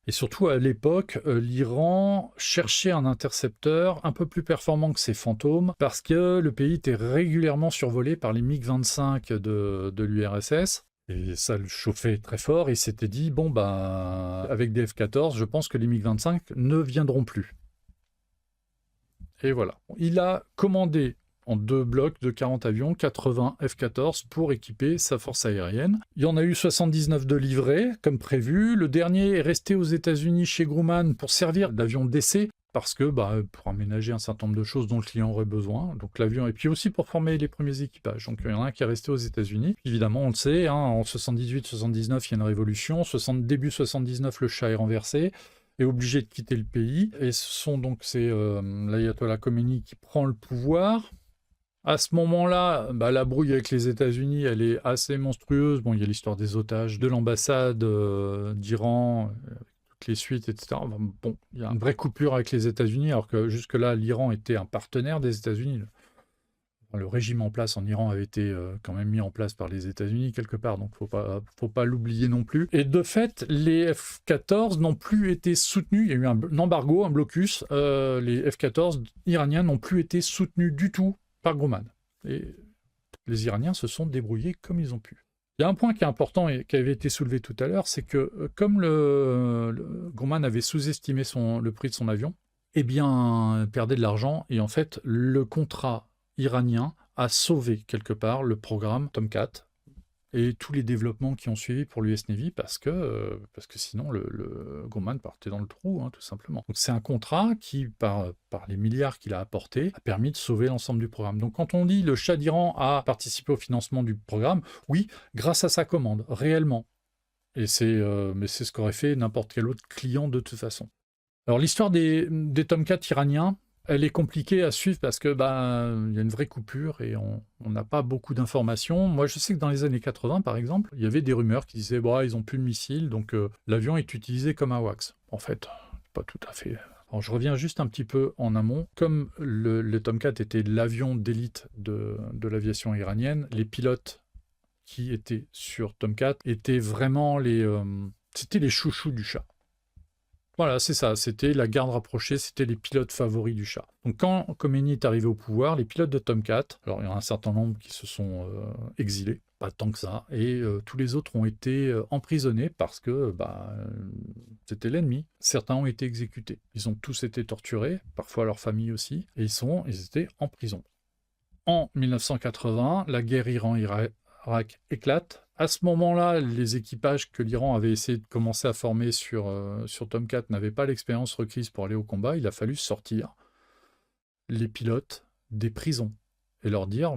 Et surtout, à l'époque, l'Iran cherchait un intercepteur un peu plus performant que ses Fantômes, parce que le pays était régulièrement survolé par les MiG-25 de l'URSS. Et ça le chauffait très fort, et il s'était dit, bon, ben, avec des F-14, je pense que les MiG-25 ne viendront plus. Et voilà. Il a commandé en 2 blocs de 40 avions, 80 F-14 pour équiper sa force aérienne. Il y en a eu 79 de livrés, comme prévu. Le dernier est resté aux États-Unis chez Grumman pour servir d'avion d'essai, parce que pour aménager un certain nombre de choses dont le client aurait besoin. Donc l'avion, et puis aussi pour former les premiers équipages. Donc il y en a un qui est resté aux États-Unis. Évidemment, on le sait, en 78-79, il y a une révolution. Début 79, le Shah est renversé, est obligé de quitter le pays. Et c'est l'ayatollah Khomeini qui prend le pouvoir. À ce moment-là, la brouille avec les États-Unis, elle est assez monstrueuse. Bon, il y a l'histoire des otages de l'ambassade d'Iran, avec toutes les suites, etc. Bon, il y a une vraie coupure avec les États-Unis, alors que jusque-là, l'Iran était un partenaire des États-Unis. Le régime en place en Iran avait été quand même mis en place par les États-Unis quelque part, donc faut pas l'oublier non plus. Et de fait, les F-14 n'ont plus été soutenus. Il y a eu un embargo, un blocus. Les F-14 iraniens n'ont plus été soutenus du tout par Grumman. Et les Iraniens se sont débrouillés comme ils ont pu. Il y a un point qui est important et qui avait été soulevé tout à l'heure, c'est que comme Grumman avait sous-estimé le prix de son avion, eh bien, perdait de l'argent, et en fait, le contrat iranien a sauvé quelque part le programme Tomcat et tous les développements qui ont suivi pour l'US Navy, parce que sinon le Grumman partait dans le trou, tout simplement. Donc c'est un contrat qui, par les milliards qu'il a apportés, a permis de sauver l'ensemble du programme. Donc quand on dit le Shah d'Iran a participé au financement du programme, oui, grâce à sa commande, réellement. Et mais c'est ce qu'aurait fait n'importe quel autre client de toute façon. Alors l'histoire des Tomcat iraniens, elle est compliquée à suivre parce que il y a une vraie coupure et on n'a pas beaucoup d'informations. Moi, je sais que dans les années 80, par exemple, il y avait des rumeurs qui disaient ils n'ont plus de missiles, donc l'avion est utilisé comme un wax. En fait, pas tout à fait. Alors, je reviens juste un petit peu en amont. Comme le Tomcat était l'avion d'élite de l'aviation iranienne, les pilotes qui étaient sur Tomcat étaient vraiment c'était les chouchous du Shah. Voilà, c'est ça, c'était la garde rapprochée, c'était les pilotes favoris du Shah. Donc quand Khomeini est arrivé au pouvoir, les pilotes de Tomcat, alors il y en a un certain nombre qui se sont exilés, pas tant que ça, et tous les autres ont été emprisonnés parce que c'était l'ennemi. Certains ont été exécutés. Ils ont tous été torturés, parfois leur famille aussi, et ils étaient en prison. En 1980, la guerre Iran-Irak éclate. À ce moment-là, les équipages que l'Iran avait essayé de commencer à former sur Tomcat n'avaient pas l'expérience requise pour aller au combat. Il a fallu sortir les pilotes des prisons et leur dire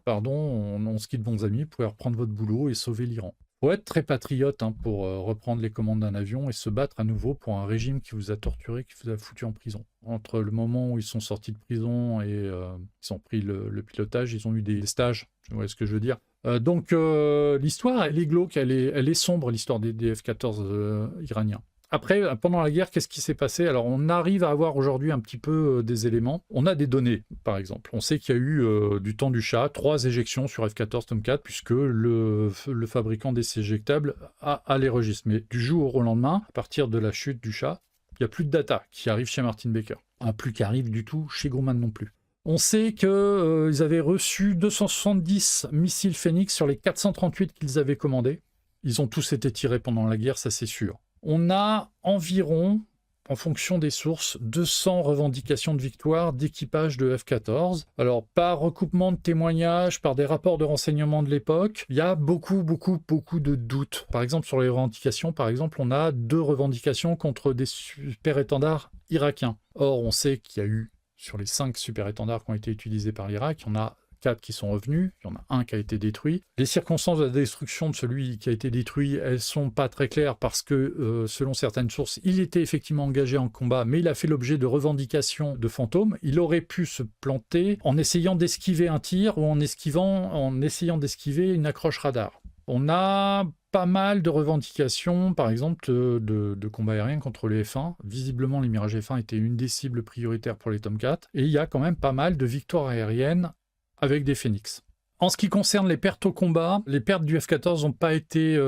pardon, on se quitte bons amis, vous pouvez reprendre votre boulot et sauver l'Iran. Il faut être très patriote pour reprendre les commandes d'un avion et se battre à nouveau pour un régime qui vous a torturé, qui vous a foutu en prison. Entre le moment où ils sont sortis de prison et ils ont pris le pilotage, ils ont eu des stages, vous voyez ce que je veux dire. Donc l'histoire, elle est glauque, elle est sombre, l'histoire des F-14 iraniens. Après, pendant la guerre, qu'est-ce qui s'est passé? Alors, on arrive à avoir aujourd'hui un petit peu des éléments. On a des données, par exemple. On sait qu'il y a eu, du temps du Shah, 3 éjections sur F-14 Tomcat, puisque le fabricant d'essais éjectables a les registres. Mais du jour au lendemain, à partir de la chute du Shah, il n'y a plus de data qui arrive chez Martin Baker. Plus qui arrive du tout chez Grumman non plus. On sait qu'ils avaient reçu 270 missiles Phoenix sur les 438 qu'ils avaient commandés. Ils ont tous été tirés pendant la guerre, ça c'est sûr. On a environ, en fonction des sources, 200 revendications de victoire d'équipage de F-14. Alors, par recoupement de témoignages, par des rapports de renseignement de l'époque, il y a beaucoup de doutes. Par exemple, sur les revendications, on a 2 revendications contre des super-étendards irakiens. Or, on sait qu'il y a eu sur les 5 super-étendards qui ont été utilisés par l'Irak, il y en a 4 qui sont revenus, il y en a un qui a été détruit. Les circonstances de la destruction de celui qui a été détruit, elles sont pas très claires parce que, selon certaines sources, il était effectivement engagé en combat, mais il a fait l'objet de revendications de fantômes. Il aurait pu se planter en essayant d'esquiver un tir ou en essayant d'esquiver une accroche radar. On a pas mal de revendications, par exemple, de combats aériens contre les F-1. Visiblement, les Mirage F-1 étaient une des cibles prioritaires pour les Tomcat. Et il y a quand même pas mal de victoires aériennes avec des Phénix. En ce qui concerne les pertes au combat, les pertes du F-14 n'ont pas été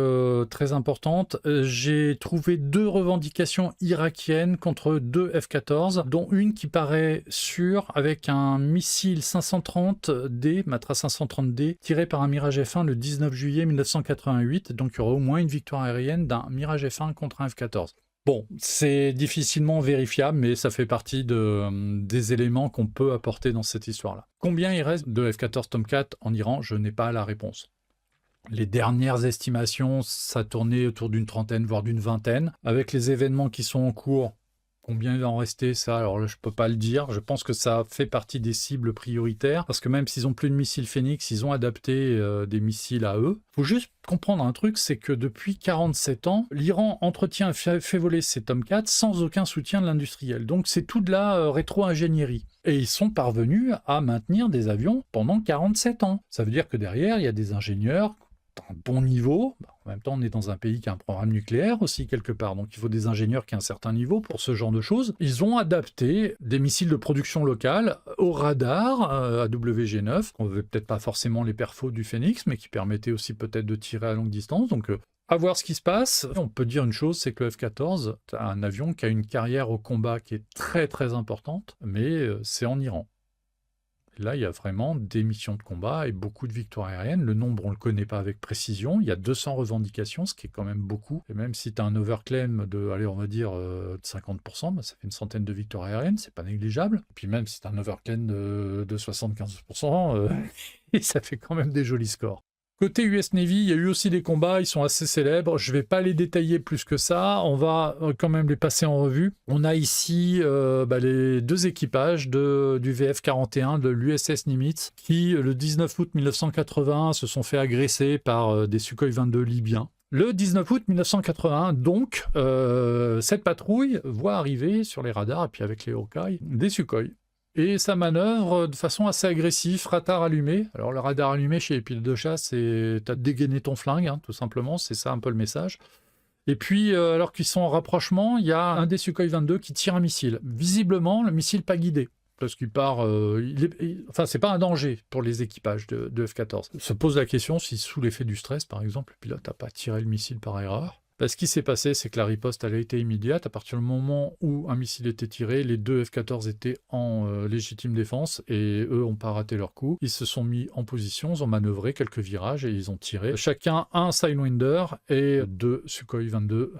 très importantes. J'ai trouvé 2 revendications irakiennes contre 2 F-14, dont une qui paraît sûre avec un missile 530D, Matra 530D, tiré par un Mirage F-1 le 19 juillet 1988. Donc il y aura au moins une victoire aérienne d'un Mirage F-1 contre un F-14. Bon, c'est difficilement vérifiable, mais ça fait partie des éléments qu'on peut apporter dans cette histoire-là. Combien il reste de F-14 Tomcat en Iran? Je n'ai pas la réponse. Les dernières estimations, ça tournait autour d'une trentaine, voire d'une vingtaine. Avec les événements qui sont en cours, combien il va en rester, ça, alors là, je ne peux pas le dire. Je pense que ça fait partie des cibles prioritaires, parce que même s'ils n'ont plus de missiles Phénix, ils ont adapté des missiles à eux. Il faut juste comprendre un truc, c'est que depuis 47 ans, l'Iran entretient et fait voler ses Tomcat sans aucun soutien de l'industriel. Donc c'est tout de la rétro-ingénierie. Et ils sont parvenus à maintenir des avions pendant 47 ans. Ça veut dire que derrière, il y a des ingénieurs un bon niveau. En même temps, on est dans un pays qui a un programme nucléaire aussi quelque part, donc il faut des ingénieurs qui ont un certain niveau pour ce genre de choses. Ils ont adapté des missiles de production locale au radar AWG9, qu'on ne veut peut-être pas forcément les perfos du Phénix, mais qui permettaient aussi peut-être de tirer à longue distance. Donc à voir ce qui se passe. On peut dire une chose, c'est que le F-14, c'est un avion qui a une carrière au combat qui est très très importante, mais c'est en Iran. Là, il y a vraiment des missions de combat et beaucoup de victoires aériennes. Le nombre, on ne le connaît pas avec précision. Il y a 200 revendications, ce qui est quand même beaucoup. Et même si tu as un overclaim de, allez, on va dire, de 50%, bah, ça fait une centaine de victoires aériennes, c'est pas négligeable. Et puis même si tu as un overclaim de 75%, ça fait quand même des jolis scores. Côté US Navy, il y a eu aussi des combats, ils sont assez célèbres. Je ne vais pas les détailler plus que ça, on va quand même les passer en revue. On a ici les 2 équipages du VF-41 de l'USS Nimitz qui, le 19 août 1981, se sont fait agresser par des Sukhoi 22 libyens. Le 19 août 1981, donc, cette patrouille voit arriver sur les radars, et puis avec les Hawkeye, des Sukhoi. Et ça manœuvre de façon assez agressive, radar allumé. Alors le radar allumé chez les pilotes de chasse, c'est t'as dégainé ton flingue, hein, tout simplement, c'est ça un peu le message. Et puis, alors qu'ils sont en rapprochement, il y a un des Sukhoi 22 qui tire un missile. Visiblement, le missile pas guidé, parce qu'il part... enfin, c'est pas un danger pour les équipages de F-14. Se pose la question si, sous l'effet du stress, par exemple, le pilote n'a pas tiré le missile par erreur. Ce qui s'est passé, c'est que la riposte elle a été immédiate. À partir du moment où un missile était tiré, les 2 F-14 étaient en légitime défense et eux n'ont pas raté leur coup. Ils se sont mis en position, ils ont manœuvré quelques virages et ils ont tiré. Chacun un Sidewinder et 2 Sukhoi 22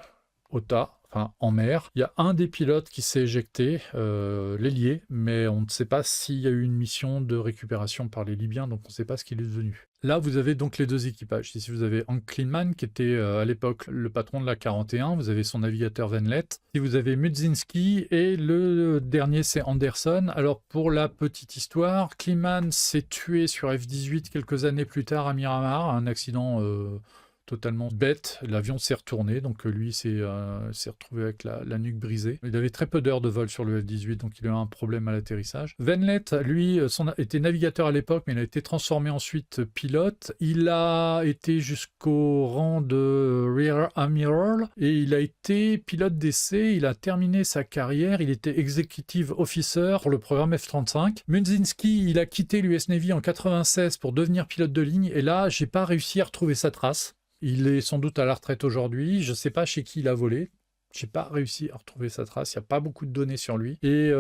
OTA. Enfin, en mer. Il y a un des pilotes qui s'est éjecté, l'ailier, mais on ne sait pas s'il y a eu une mission de récupération par les Libyens, donc on ne sait pas ce qu'il est devenu. Là, vous avez donc les 2 équipages. Ici, vous avez Hank Kleinman, qui était à l'époque le patron de la 41, vous avez son navigateur Venlet. Ici, vous avez Mudzinski, et le dernier, c'est Anderson. Alors, pour la petite histoire, Kleinman s'est tué sur F-18 quelques années plus tard à Miramar, un accident... totalement bête, l'avion s'est retourné, donc lui s'est retrouvé avec la nuque brisée. Il avait très peu d'heures de vol sur le F-18, donc il a eu un problème à l'atterrissage. Venlet, lui, était navigateur à l'époque, mais il a été transformé ensuite pilote. Il a été jusqu'au rang de Rear Admiral, et il a été pilote d'essai, il a terminé sa carrière, il était Executive Officer pour le programme F-35. Mudzinski, il a quitté l'US Navy en 96 pour devenir pilote de ligne, et là, j'ai pas réussi à retrouver sa trace. Il est sans doute à la retraite aujourd'hui, je ne sais pas chez qui il a volé, je n'ai pas réussi à retrouver sa trace, il n'y a pas beaucoup de données sur lui. Et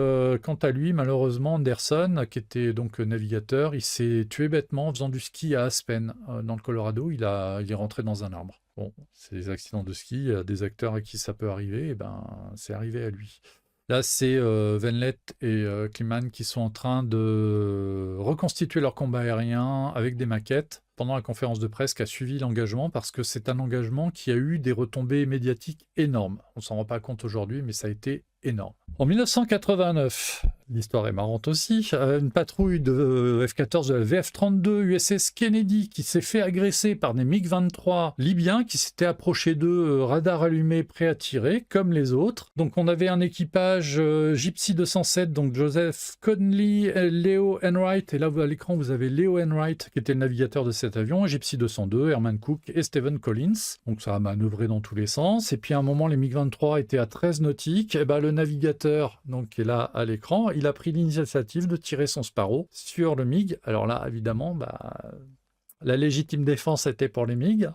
quant à lui, malheureusement, Anderson, qui était donc navigateur, il s'est tué bêtement en faisant du ski à Aspen, dans le Colorado, il est rentré dans un arbre. Bon, c'est des accidents de ski, des acteurs à qui ça peut arriver, et ben c'est arrivé à lui. Là, c'est Venlet et Kleinman qui sont en train de reconstituer leur combat aérien avec des maquettes. pendant la conférence de presse qui a suivi l'engagement, parce que c'est un engagement qui a eu des retombées médiatiques énormes. On s'en rend pas compte aujourd'hui, mais ça a été énorme. En 1989, l'histoire est marrante aussi, une patrouille de F-14 de la VF-32 USS Kennedy qui s'est fait agresser par des MiG-23 libyens qui s'étaient approchés d'eux, radar allumé, prêts à tirer, comme les autres. Donc on avait un équipage Gypsy 207, donc Joseph Conley, Leo Enright, et là à l'écran vous avez Leo Enright qui était le navigateur de cet avion, Gypsy 202, Herman Cook et Stephen Collins. Donc ça a manœuvré dans tous les sens, et puis à un moment les MiG-23 étaient à 13 nautiques, et ben, le navigateur, donc, qui est là à l'écran, il a pris l'initiative de tirer son Sparrow sur le MiG. Alors là, évidemment, la légitime défense était pour les MiG,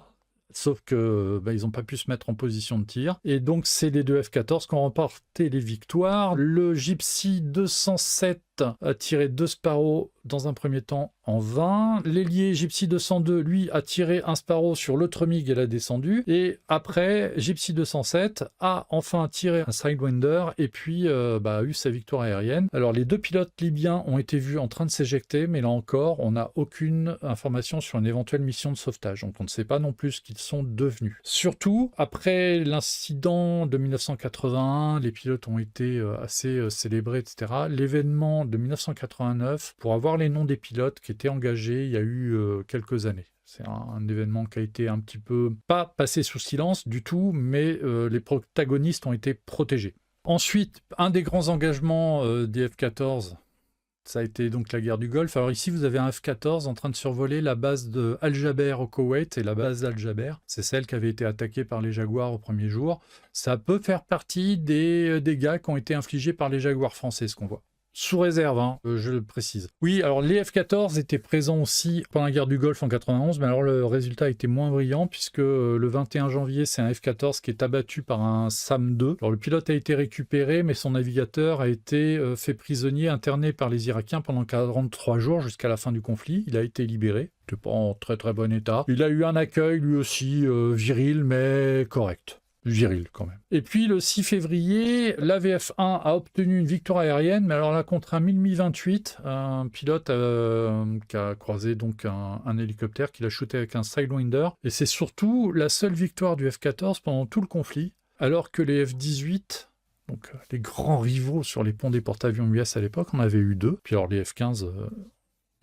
sauf que ils n'ont pas pu se mettre en position de tir. Et donc, c'est les deux F-14 qui ont remporté les victoires. Le Gypsy 207 a tiré 2 Sparrow dans un premier temps en vain. L'ailier Gypsy 202, lui, a tiré un Sparrow sur l'autre MiG et l'a descendu. Et après, Gypsy 207 a enfin tiré un Sidewinder et puis a eu sa victoire aérienne. Alors, les deux pilotes libyens ont été vus en train de s'éjecter, mais là encore, on n'a aucune information sur une éventuelle mission de sauvetage. Donc, on ne sait pas non plus ce qu'ils sont devenus. Surtout, après l'incident de 1981, les pilotes ont été assez célébrés, etc. L'événement de 1989, pour avoir les noms des pilotes qui étaient engagés il y a eu quelques années. C'est un événement qui a été un petit peu, pas passé sous silence du tout, mais les protagonistes ont été protégés. Ensuite, un des grands engagements des F-14, ça a été donc la guerre du Golfe. Alors ici, vous avez un F-14 en train de survoler la base de Al-Jaber au Koweït, et la base d'Al-Jaber, c'est celle qui avait été attaquée par les Jaguars au premier jour. Ça peut faire partie des dégâts qui ont été infligés par les Jaguars français, ce qu'on voit. Sous réserve, je le précise. Oui, alors les F-14 étaient présents aussi pendant la guerre du Golfe en 91, mais alors le résultat était moins brillant puisque le 21 janvier, c'est un F-14 qui est abattu par un SAM-2. Alors le pilote a été récupéré, mais son navigateur a été fait prisonnier, interné par les Irakiens pendant 43 jours jusqu'à la fin du conflit. Il a été libéré. Il n'était pas en très très bon état. Il a eu un accueil lui aussi viril, mais correct. Viril quand même. Et puis le 6 février, l'AVF-1 a obtenu une victoire aérienne, mais alors là contre un Mi-28, un pilote qui a croisé donc un hélicoptère qu'il a shooté avec un Sidewinder, et c'est surtout la seule victoire du F-14 pendant tout le conflit, alors que les F-18, donc les grands rivaux sur les ponts des porte-avions US à l'époque, on avait eu 2, puis alors les F-15...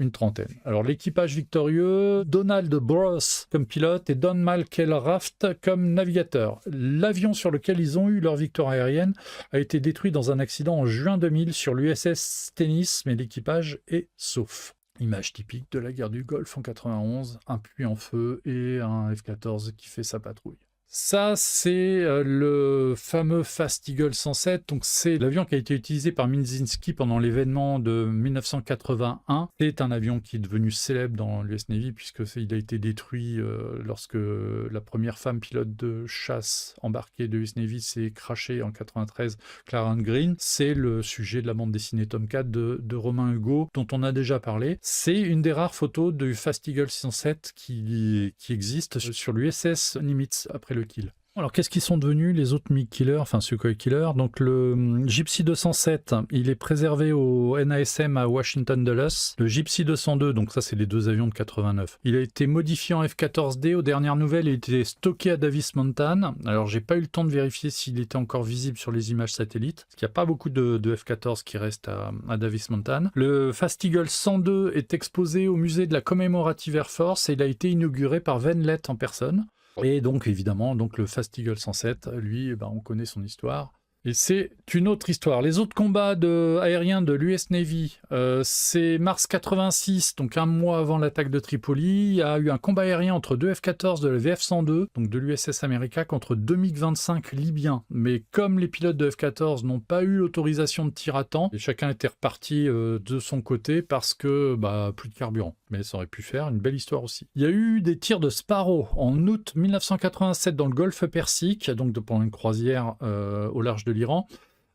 une trentaine. Alors l'équipage victorieux, Donald Burroughs comme pilote et Don McElraft comme navigateur. L'avion sur lequel ils ont eu leur victoire aérienne a été détruit dans un accident en juin 2000 sur l'USS Tennis, mais l'équipage est sauf. Image typique de la guerre du Golfe en 91, un puits en feu et un F-14 qui fait sa patrouille. Ça, c'est le fameux Fast Eagle 107. Donc, c'est l'avion qui a été utilisé par Minzinski pendant l'événement de 1981. C'est un avion qui est devenu célèbre dans l'US Navy puisqu'il a été détruit lorsque la première femme pilote de chasse embarquée de l'US Navy s'est crashée en 93, Clara Green. C'est le sujet de la bande dessinée Tomcat de Romain Hugo, dont on a déjà parlé. C'est une des rares photos du Fast Eagle 107 qui existe sur l'USS Nimitz après le kill. Alors qu'est-ce qu'ils sont devenus les autres MiG killers, enfin Sukhoi killers? Donc le Gypsy 207, il est préservé au NASM à Washington Dulles. Le Gypsy 202, donc ça c'est les deux avions de 89. Il a été modifié en F-14D. Aux dernières nouvelles, il était stocké à Davis Monthan. Alors j'ai pas eu le temps de vérifier s'il était encore visible sur les images satellites, parce qu'il n'y a pas beaucoup de F-14 qui restent à Davis Monthan. Le Fast Eagle 102 est exposé au musée de la Commemorative Air Force et il a été inauguré par Venlet en personne. Et donc, évidemment, le Fast Eagle 107, lui, on connaît son histoire. Et c'est une autre histoire. Les autres combats aériens de l'US Navy, c'est mars 86, donc un mois avant l'attaque de Tripoli. Il y a eu un combat aérien entre deux F-14 de la VF-102, donc de l'USS America, contre deux MiG-25 libyens. Mais comme les pilotes de F-14 n'ont pas eu l'autorisation de tir à temps, et chacun était reparti de son côté parce que plus de carburant. Mais ça aurait pu faire une belle histoire aussi. Il y a eu des tirs de Sparrow en août 1987 dans le golfe Persique, donc pendant une croisière au large de l'Iran.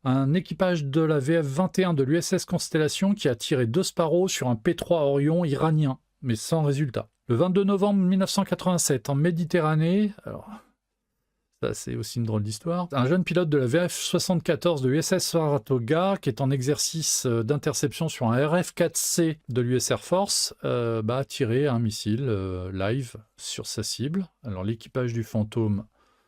Un équipage de la VF-21 de l'USS Constellation qui a tiré 2 Sparrow sur un P-3 Orion iranien, mais sans résultat. Le 22 novembre 1987, en Méditerranée, alors, Ça, c'est aussi une drôle d'histoire. Un jeune pilote de la VF-74 de l'USS Saratoga, qui est en exercice d'interception sur un RF-4C de l'US Air Force, a tiré un missile live sur sa cible. Alors l'équipage du Fantôme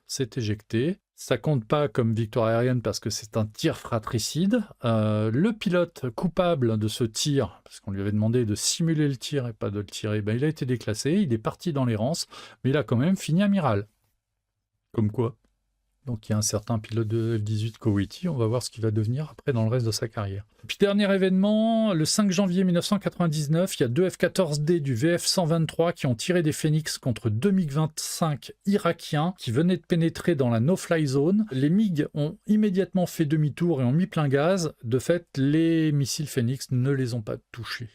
s'est éjecté. Ça compte pas comme victoire aérienne parce que c'est un tir fratricide. Le pilote coupable de ce tir, parce qu'on lui avait demandé de simuler le tir et pas de le tirer, il a été déclassé, il est parti dans l'errance, mais il a quand même fini amiral. Comme quoi. Donc il y a un certain pilote de F-18 Kowiti, on va voir ce qu'il va devenir après dans le reste de sa carrière. Puis dernier événement, le 5 janvier 1999, il y a 2 F-14D du VF-123 qui ont tiré des Phoenix contre 2 MiG-25 irakiens qui venaient de pénétrer dans la no-fly zone. Les MiG ont immédiatement fait demi-tour et ont mis plein gaz. De fait, les missiles Phoenix ne les ont pas touchés.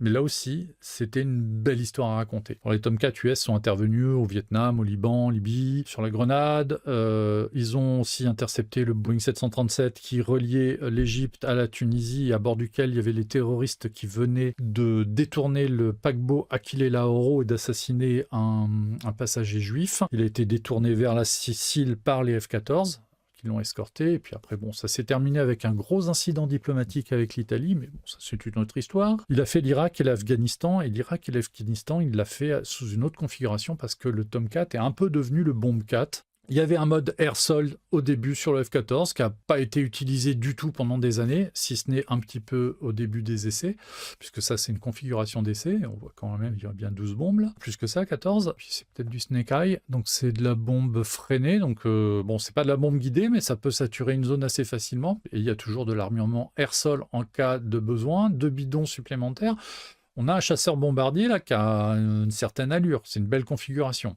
Mais là aussi, c'était une belle histoire à raconter. Alors, les Tomcat US sont intervenus au Vietnam, au Liban, en Libye, sur la Grenade. Ils ont aussi intercepté le Boeing 737 qui reliait l'Égypte à la Tunisie, à bord duquel il y avait les terroristes qui venaient de détourner le paquebot Achille Lauro et d'assassiner un passager juif. Il a été détourné vers la Sicile par les F-14. Qui l'ont escorté, et puis après, ça s'est terminé avec un gros incident diplomatique avec l'Italie, mais ça c'est une autre histoire. Il a fait l'Irak et l'Afghanistan, et l'Irak et l'Afghanistan, il l'a fait sous une autre configuration, parce que le Tomcat est un peu devenu le Bombcat. Il y avait un mode air-sol au début sur le F-14 qui n'a pas été utilisé du tout pendant des années, si ce n'est un petit peu au début des essais, puisque ça c'est une configuration d'essai, on voit quand même il y a bien 12 bombes là, plus que ça, 14, puis c'est peut-être du Snake Eye, donc c'est de la bombe freinée, donc c'est pas de la bombe guidée, mais ça peut saturer une zone assez facilement, et il y a toujours de l'armement air-sol en cas de besoin, 2 bidons supplémentaires. On a un chasseur bombardier là qui a une certaine allure, c'est une belle configuration.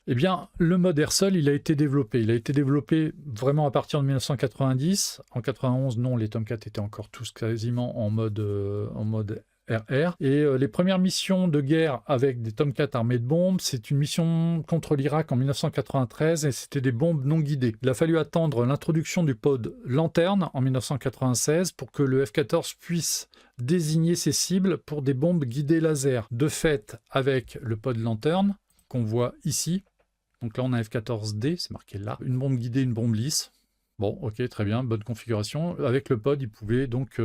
Eh bien, le mode air-sol, il a été développé. Il a été développé vraiment à partir de 1990. En 91, non, les Tomcat étaient encore tous quasiment en mode RR. Et les premières missions de guerre avec des Tomcat armés de bombes, c'est une mission contre l'Irak en 1993 et c'était des bombes non guidées. Il a fallu attendre l'introduction du pod Lanterne en 1996 pour que le F-14 puisse désigner ses cibles pour des bombes guidées laser. De fait, avec le pod Lanterne, qu'on voit ici, donc là, on a F-14D, c'est marqué là. Une bombe guidée, une bombe lisse. Bon, ok, très bien, bonne configuration. Avec le pod, il pouvait donc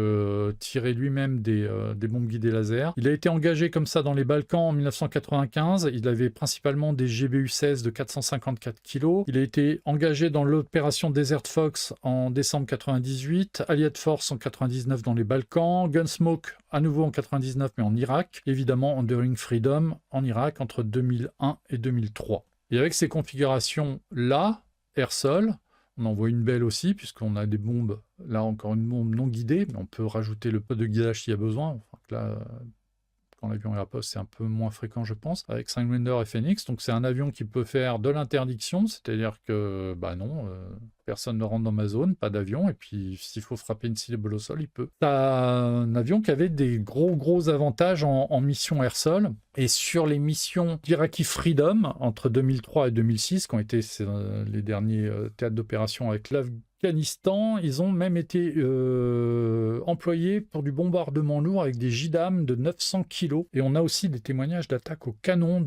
tirer lui-même des bombes guidées laser. Il a été engagé comme ça dans les Balkans en 1995. Il avait principalement des GBU-16 de 454 kg. Il a été engagé dans l'opération Desert Fox en décembre 98, Allied Force en 99 dans les Balkans, Gunsmoke à nouveau en 99 mais en Irak, évidemment Enduring Freedom en Irak entre 2001 et 2003. Et avec ces configurations-là, air-sol, on en voit une belle aussi, puisqu'on a des bombes, là encore une bombe non guidée, mais on peut rajouter le pod de guidage s'il y a besoin. Enfin, là, quand l'avion est à poste, c'est un peu moins fréquent, je pense, avec Sidewinder et Phoenix. Donc c'est un avion qui peut faire de l'interdiction, c'est-à-dire que, personne ne rentre dans ma zone, pas d'avion, et puis s'il faut frapper une cible au sol, il peut. C'est un avion qui avait des gros avantages en mission air-sol, et sur les missions d'Iraqi Freedom, entre 2003 et 2006, qui ont été les derniers théâtres d'opération avec l'Afghanistan, ils ont même été employés pour du bombardement lourd avec des JDAM de 900 kg, et on a aussi des témoignages d'attaque au canon,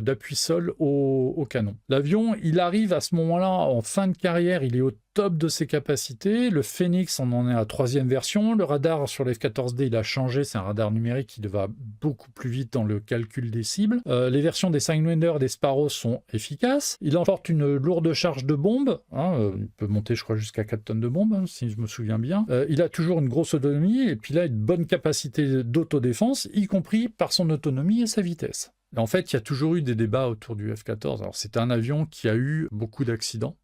d'appui sol au canon. L'avion, il arrive à ce moment-là en fin de carrière, il est au top de ses capacités. Le Phoenix, on en est à la 3e version. Le radar sur le F-14D, il a changé. C'est un radar numérique qui va beaucoup plus vite dans le calcul des cibles. Les versions des Sidewinder et des Sparrow sont efficaces. Il emporte une lourde charge de bombes. Il peut monter, je crois, jusqu'à 4 tonnes de bombes, si je me souviens bien. Il a toujours une grosse autonomie et puis là, une bonne capacité d'autodéfense, y compris par son autonomie et sa vitesse. Et en fait, il y a toujours eu des débats autour du F-14. Alors, c'est un avion qui a eu beaucoup d'accidents,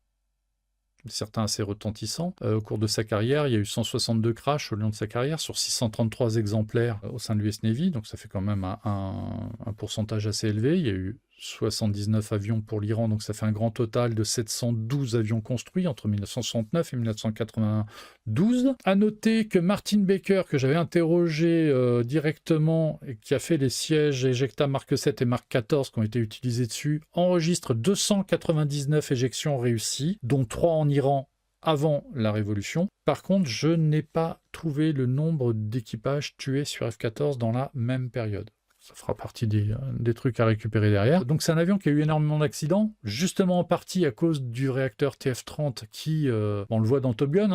certains assez retentissants. Au cours de sa carrière, il y a eu 162 crashs au long de sa carrière sur 633 exemplaires au sein de l'US Navy, donc ça fait quand même un pourcentage assez élevé. Il y a eu 79 avions pour l'Iran, donc ça fait un grand total de 712 avions construits entre 1969 et 1992. À noter que Martin Baker, que j'avais interrogé directement et qui a fait les sièges Ejecta Mark 7 et Mark 14 qui ont été utilisés dessus, enregistre 299 éjections réussies, dont 3 en Iran avant la Révolution. Par contre, je n'ai pas trouvé le nombre d'équipages tués sur F-14 dans la même période. Ça fera partie des trucs à récupérer derrière. Donc c'est un avion qui a eu énormément d'accidents, justement en partie à cause du réacteur TF30 qui, on le voit dans Top Gun,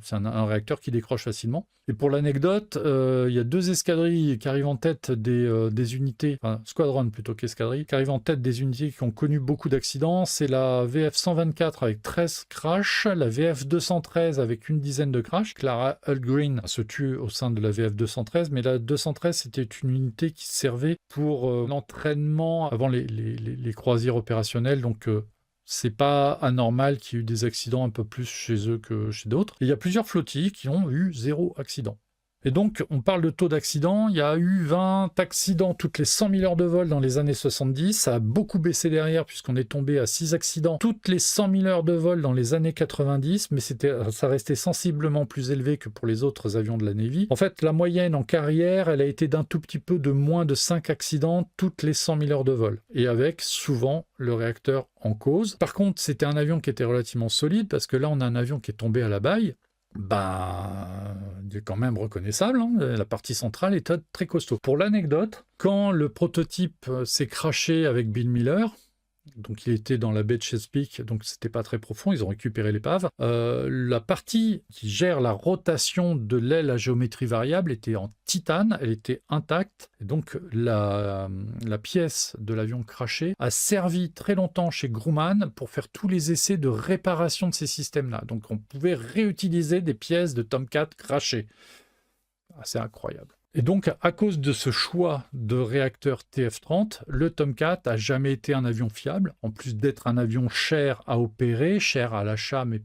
c'est un réacteur qui décroche facilement. Et pour l'anecdote, il y a 2 escadrilles qui arrivent en tête des unités, enfin squadron plutôt qu'escadrille, qui arrivent en tête des unités qui ont connu beaucoup d'accidents. C'est la VF-124 avec 13 crashs, la VF-213 avec une dizaine de crashs. Clara Hultgren se tue au sein de la VF-213, mais la 213 c'était une unité qui servait pour l'entraînement avant les croisières opérationnelles, donc c'est pas anormal qu'il y ait eu des accidents un peu plus chez eux que chez d'autres. Et il y a plusieurs flottilles qui ont eu 0 accident. Et donc, on parle de taux d'accident, il y a eu 20 accidents toutes les 100 000 heures de vol dans les années 70, ça a beaucoup baissé derrière puisqu'on est tombé à 6 accidents toutes les 100 000 heures de vol dans les années 90, mais ça restait sensiblement plus élevé que pour les autres avions de la Navy. En fait, la moyenne en carrière, elle a été d'un tout petit peu de moins de 5 accidents toutes les 100 000 heures de vol, et avec souvent le réacteur en cause. Par contre, c'était un avion qui était relativement solide, parce que là, on a un avion qui est tombé à la baille, il est quand même reconnaissable, la partie centrale est très costaud. Pour l'anecdote, quand le prototype s'est crashé avec Bill Miller, donc il était dans la baie de Chesapeake, donc c'était pas très profond, ils ont récupéré l'épave, la partie qui gère la rotation de l'aile à géométrie variable était en titane, elle était intacte, et donc la pièce de l'avion crashé a servi très longtemps chez Grumman pour faire tous les essais de réparation de ces systèmes-là. Donc on pouvait réutiliser des pièces de Tomcat crashées. C'est incroyable. Et donc, à cause de ce choix de réacteur TF30, le Tomcat n'a jamais été un avion fiable, en plus d'être un avion cher à opérer, cher à l'achat, mais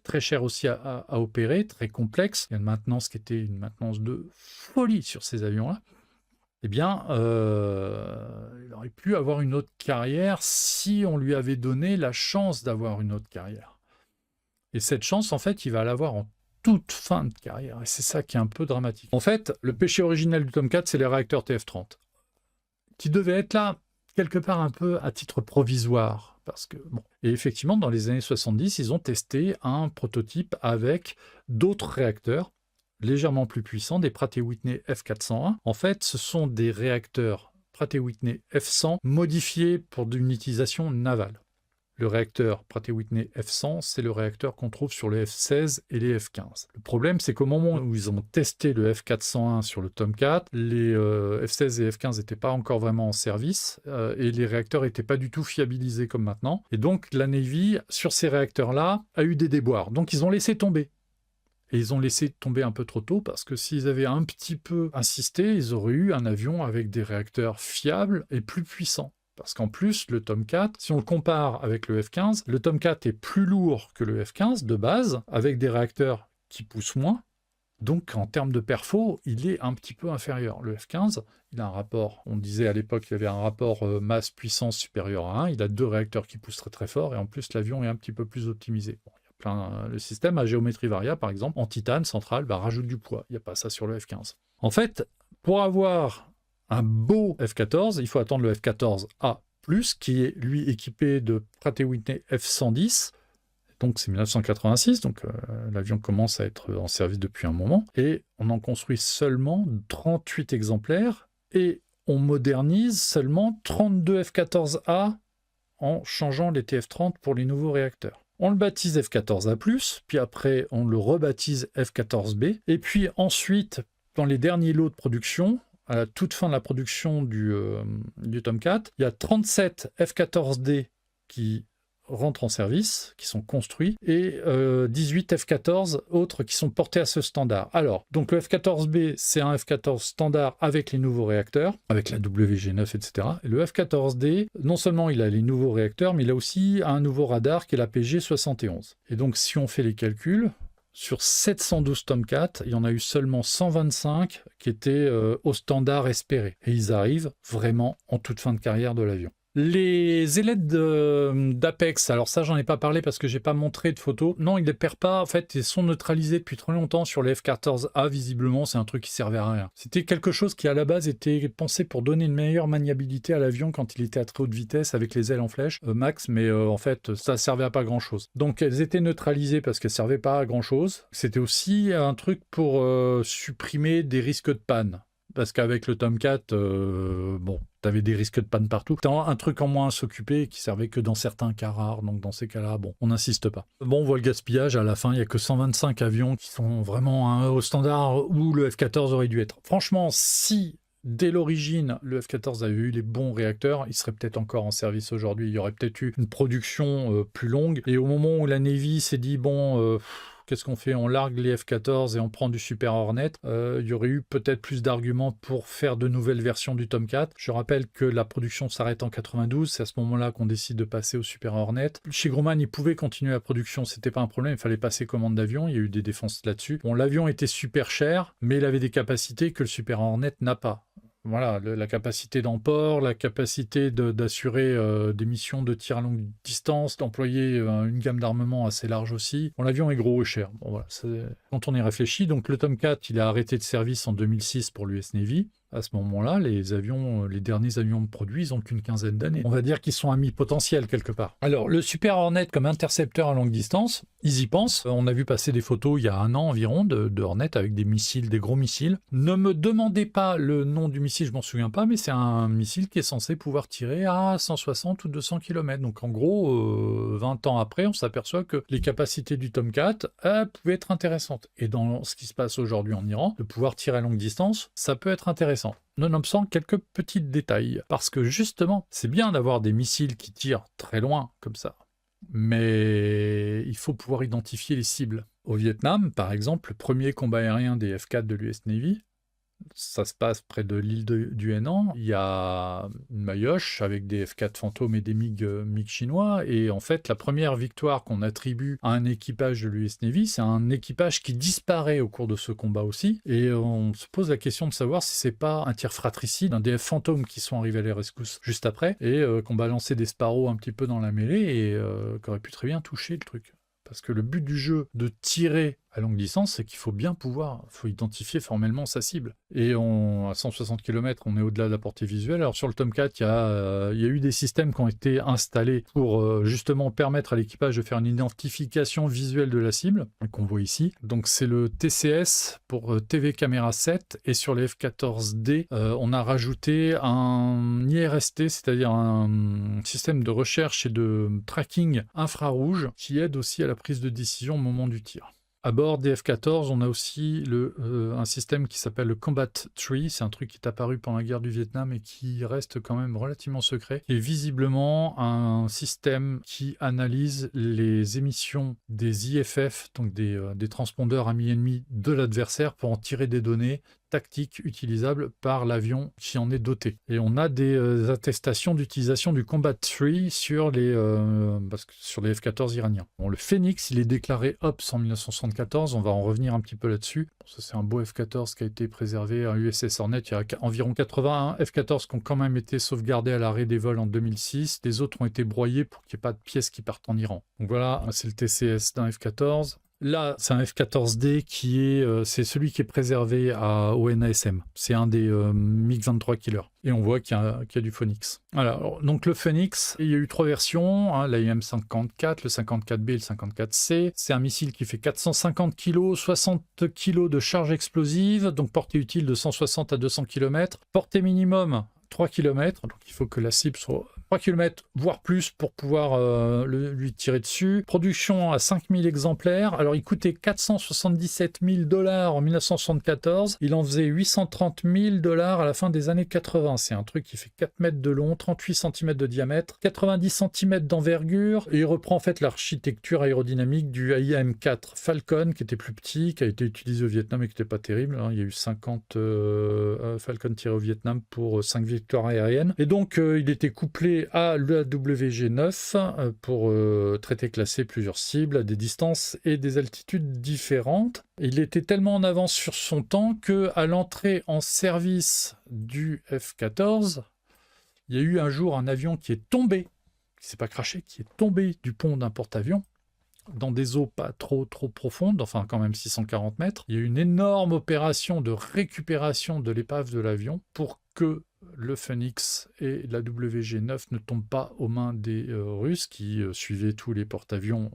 très cher aussi à opérer, très complexe. Il y a une maintenance qui était une maintenance de folie sur ces avions-là. Eh bien, il aurait pu avoir une autre carrière si on lui avait donné la chance d'avoir une autre carrière. Et cette chance, en fait, il va l'avoir en toute fin de carrière, et c'est ça qui est un peu dramatique. En fait, le péché originel du Tomcat, c'est les réacteurs TF30, qui devaient être là, quelque part un peu à titre provisoire, parce que, bon. Et effectivement, dans les années 70, ils ont testé un prototype avec d'autres réacteurs, légèrement plus puissants, des Pratt & Whitney F401. En fait, ce sont des réacteurs Pratt & Whitney F100 modifiés pour une utilisation navale. Le réacteur Pratt & Whitney F100, c'est le réacteur qu'on trouve sur les F-16 et les F-15. Le problème, c'est qu'au moment où ils ont testé le F401 sur le Tomcat, les F-16 et F-15 n'étaient pas encore vraiment en service et les réacteurs n'étaient pas du tout fiabilisés comme maintenant. Et donc, la Navy, sur ces réacteurs-là, a eu des déboires. Donc, ils ont laissé tomber. Et ils ont laissé tomber un peu trop tôt parce que s'ils avaient un petit peu insisté, ils auraient eu un avion avec des réacteurs fiables et plus puissants. Parce qu'en plus, le Tomcat, si on le compare avec le F-15, le Tomcat est plus lourd que le F-15 de base, avec des réacteurs qui poussent moins. Donc, en termes de perfo, il est un petit peu inférieur. Le F-15, il a un rapport, on disait à l'époque, il avait un rapport masse-puissance supérieur à 1. Il a 2 réacteurs qui poussent très très fort, et en plus, l'avion est un petit peu plus optimisé. Bon, il y a plein, le système à géométrie variable, par exemple, en titane central, rajoute du poids. Il n'y a pas ça sur le F-15. En fait, pour avoir un beau F-14, il faut attendre le F-14A+, qui est lui équipé de Pratt & Whitney F-110, donc c'est 1986, donc l'avion commence à être en service depuis un moment, et on en construit seulement 38 exemplaires, et on modernise seulement 32 F-14A en changeant les TF-30 pour les nouveaux réacteurs. On le baptise F-14A+, puis après on le rebaptise F-14B, et puis ensuite, dans les derniers lots de production, à la toute fin de la production du Tomcat, il y a 37 F-14D qui rentrent en service, qui sont construits, et 18 F-14 autres qui sont portés à ce standard. Alors, donc le F-14B, c'est un F-14 standard avec les nouveaux réacteurs, avec la WG9, etc. Et le F-14D, non seulement il a les nouveaux réacteurs, mais il a aussi un nouveau radar qui est la PG-71. Et donc, si on fait les calculs, sur 712 Tomcat, il y en a eu seulement 125 qui étaient au standard espéré. Et ils arrivent vraiment en toute fin de carrière de l'avion. Les ailettes d'Apex, alors ça j'en ai pas parlé parce que j'ai pas montré de photos. Non, ils ne les perdent pas, en fait, ils sont neutralisés depuis très longtemps sur les F-14A, visiblement, c'est un truc qui servait à rien. C'était quelque chose qui à la base était pensé pour donner une meilleure maniabilité à l'avion quand il était à très haute vitesse avec les ailes en flèche, max, mais en fait ça servait à pas grand chose. Donc elles étaient neutralisées parce qu'elles servaient pas à grand chose. C'était aussi un truc pour supprimer des risques de panne. parce qu'avec le Tomcat, bon, t'avais des risques de panne partout. T'as un truc en moins à s'occuper qui servait que dans certains cas rares, donc dans ces cas-là, bon, on n'insiste pas. Bon, on voit le gaspillage, à la fin, il n'y a que 125 avions qui sont vraiment au standard où le F-14 aurait dû être. Franchement, si dès l'origine, le F-14 avait eu les bons réacteurs, il serait peut-être encore en service aujourd'hui. Il y aurait peut-être eu une production plus longue. Et au moment où la Navy s'est dit, bon, qu'est-ce qu'on fait? On largue les F-14 et on prend du Super Hornet. Il y aurait eu peut-être plus d'arguments pour faire de nouvelles versions du Tomcat. Je rappelle que la production s'arrête en 92. C'est à ce moment-là qu'on décide de passer au Super Hornet. Chez Grumman, ils pouvaient continuer la production. C'était pas un problème. Il fallait passer commande d'avion. Il y a eu des défenses là-dessus. Bon, l'avion était super cher, mais il avait des capacités que le Super Hornet n'a pas. Voilà, la capacité d'emport, la capacité d'assurer des missions de tir à longue distance, d'employer une gamme d'armement assez large aussi. Bon, l'avion est gros et cher. Bon, voilà, quand on y réfléchit, donc le Tomcat, il a arrêté de service en 2006 pour l'US Navy. À ce moment-là, les derniers avions produits, ils n'ont qu'une quinzaine d'années. On va dire qu'ils sont à mi-potentiel quelque part. Alors, le Super Hornet comme intercepteur à longue distance, ils y pensent. On a vu passer des photos il y a un an environ de Hornet avec des missiles, des gros missiles. Ne me demandez pas le nom du missile, je m'en souviens pas, mais c'est un missile qui est censé pouvoir tirer à 160 ou 200 km. Donc en gros, 20 ans après, on s'aperçoit que les capacités du Tomcat pouvaient être intéressantes. Et dans ce qui se passe aujourd'hui en Iran, de pouvoir tirer à longue distance, ça peut être intéressant. Nonobstant quelques petits détails. Parce que justement, c'est bien d'avoir des missiles qui tirent très loin comme ça. Mais il faut pouvoir identifier les cibles. Au Vietnam, par exemple, le premier combat aérien des F-4 de l'US Navy, ça se passe près de l'île du Hainan. Il y a une maillotche avec des F-4 fantômes et des MiG chinois. Et en fait, la première victoire qu'on attribue à un équipage de l'US Navy, c'est un équipage qui disparaît au cours de ce combat aussi. Et on se pose la question de savoir si c'est pas un tir fratricide, un des F fantômes qui sont arrivés à la rescousse juste après et qu'on balançait des Sparrows un petit peu dans la mêlée et qui aurait pu très bien toucher le truc. Parce que le but du jeu de tirer à longue distance, c'est qu'il faut faut identifier formellement sa cible. Et à 160 km, on est au-delà de la portée visuelle. Alors sur le Tomcat, il y a eu des systèmes qui ont été installés pour justement permettre à l'équipage de faire une identification visuelle de la cible, qu'on voit ici. Donc c'est le TCS pour TV Camera 7, et sur les F-14D, on a rajouté un IRST, c'est-à-dire un système de recherche et de tracking infrarouge qui aide aussi à la prise de décision au moment du tir. À bord des F-14, on a aussi un système qui s'appelle le Combat Tree. C'est un truc qui est apparu pendant la guerre du Vietnam et qui reste quand même relativement secret. Et visiblement un système qui analyse les émissions des IFF, donc des transpondeurs amis ennemis de l'adversaire pour en tirer des données tactique utilisable par l'avion qui en est doté. Et on a des attestations d'utilisation du Combat Tree sur les F-14 iraniens. Bon, le Phoenix, il est déclaré OPS en 1974, on va en revenir un petit peu là-dessus. Bon, ça c'est un beau F-14 qui a été préservé à USS Hornet. Il y a environ 81 F-14 qui ont quand même été sauvegardés à l'arrêt des vols en 2006. Les autres ont été broyés pour qu'il n'y ait pas de pièces qui partent en Iran. Donc voilà, c'est le TCS d'un F-14. Là, c'est un F-14D c'est celui qui est préservé au NASM. C'est un des MiG-23 Killer. Et on voit qu'il y a du Phoenix. Alors, donc le Phoenix, il y a eu 3 versions, hein, l'AIM-54, le 54B et le 54C. C'est un missile qui fait 450 kg, 60 kg de charge explosive, donc portée utile de 160 à 200 km. Portée minimum 3 km, donc il faut que la cible soit 3 km, voire plus, pour pouvoir lui tirer dessus. Production à 5000 exemplaires. Alors, il coûtait 477 000 $ en 1974. Il en faisait 830 000 $ à la fin des années 80. C'est un truc qui fait 4 mètres de long, 38 cm de diamètre, 90 cm d'envergure. Et il reprend en fait l'architecture aérodynamique du AIM-4 Falcon, qui était plus petit, qui a été utilisé au Vietnam et qui n'était pas terrible. Il y a eu 50 Falcon tirés au Vietnam pour 5 victoires aériennes. Et donc, il était couplé à l'AWG-9 pour traiter, classer plusieurs cibles à des distances et des altitudes différentes. Il était tellement en avance sur son temps qu'à l'entrée en service du F-14, il y a eu un jour un avion qui est tombé, qui ne s'est pas craché, qui est tombé du pont d'un porte-avions dans des eaux pas trop profondes, enfin quand même 640 mètres. Il y a eu une énorme opération de récupération de l'épave de l'avion pour que le Phoenix et la WG-9 ne tombent pas aux mains des Russes qui suivaient tous les porte-avions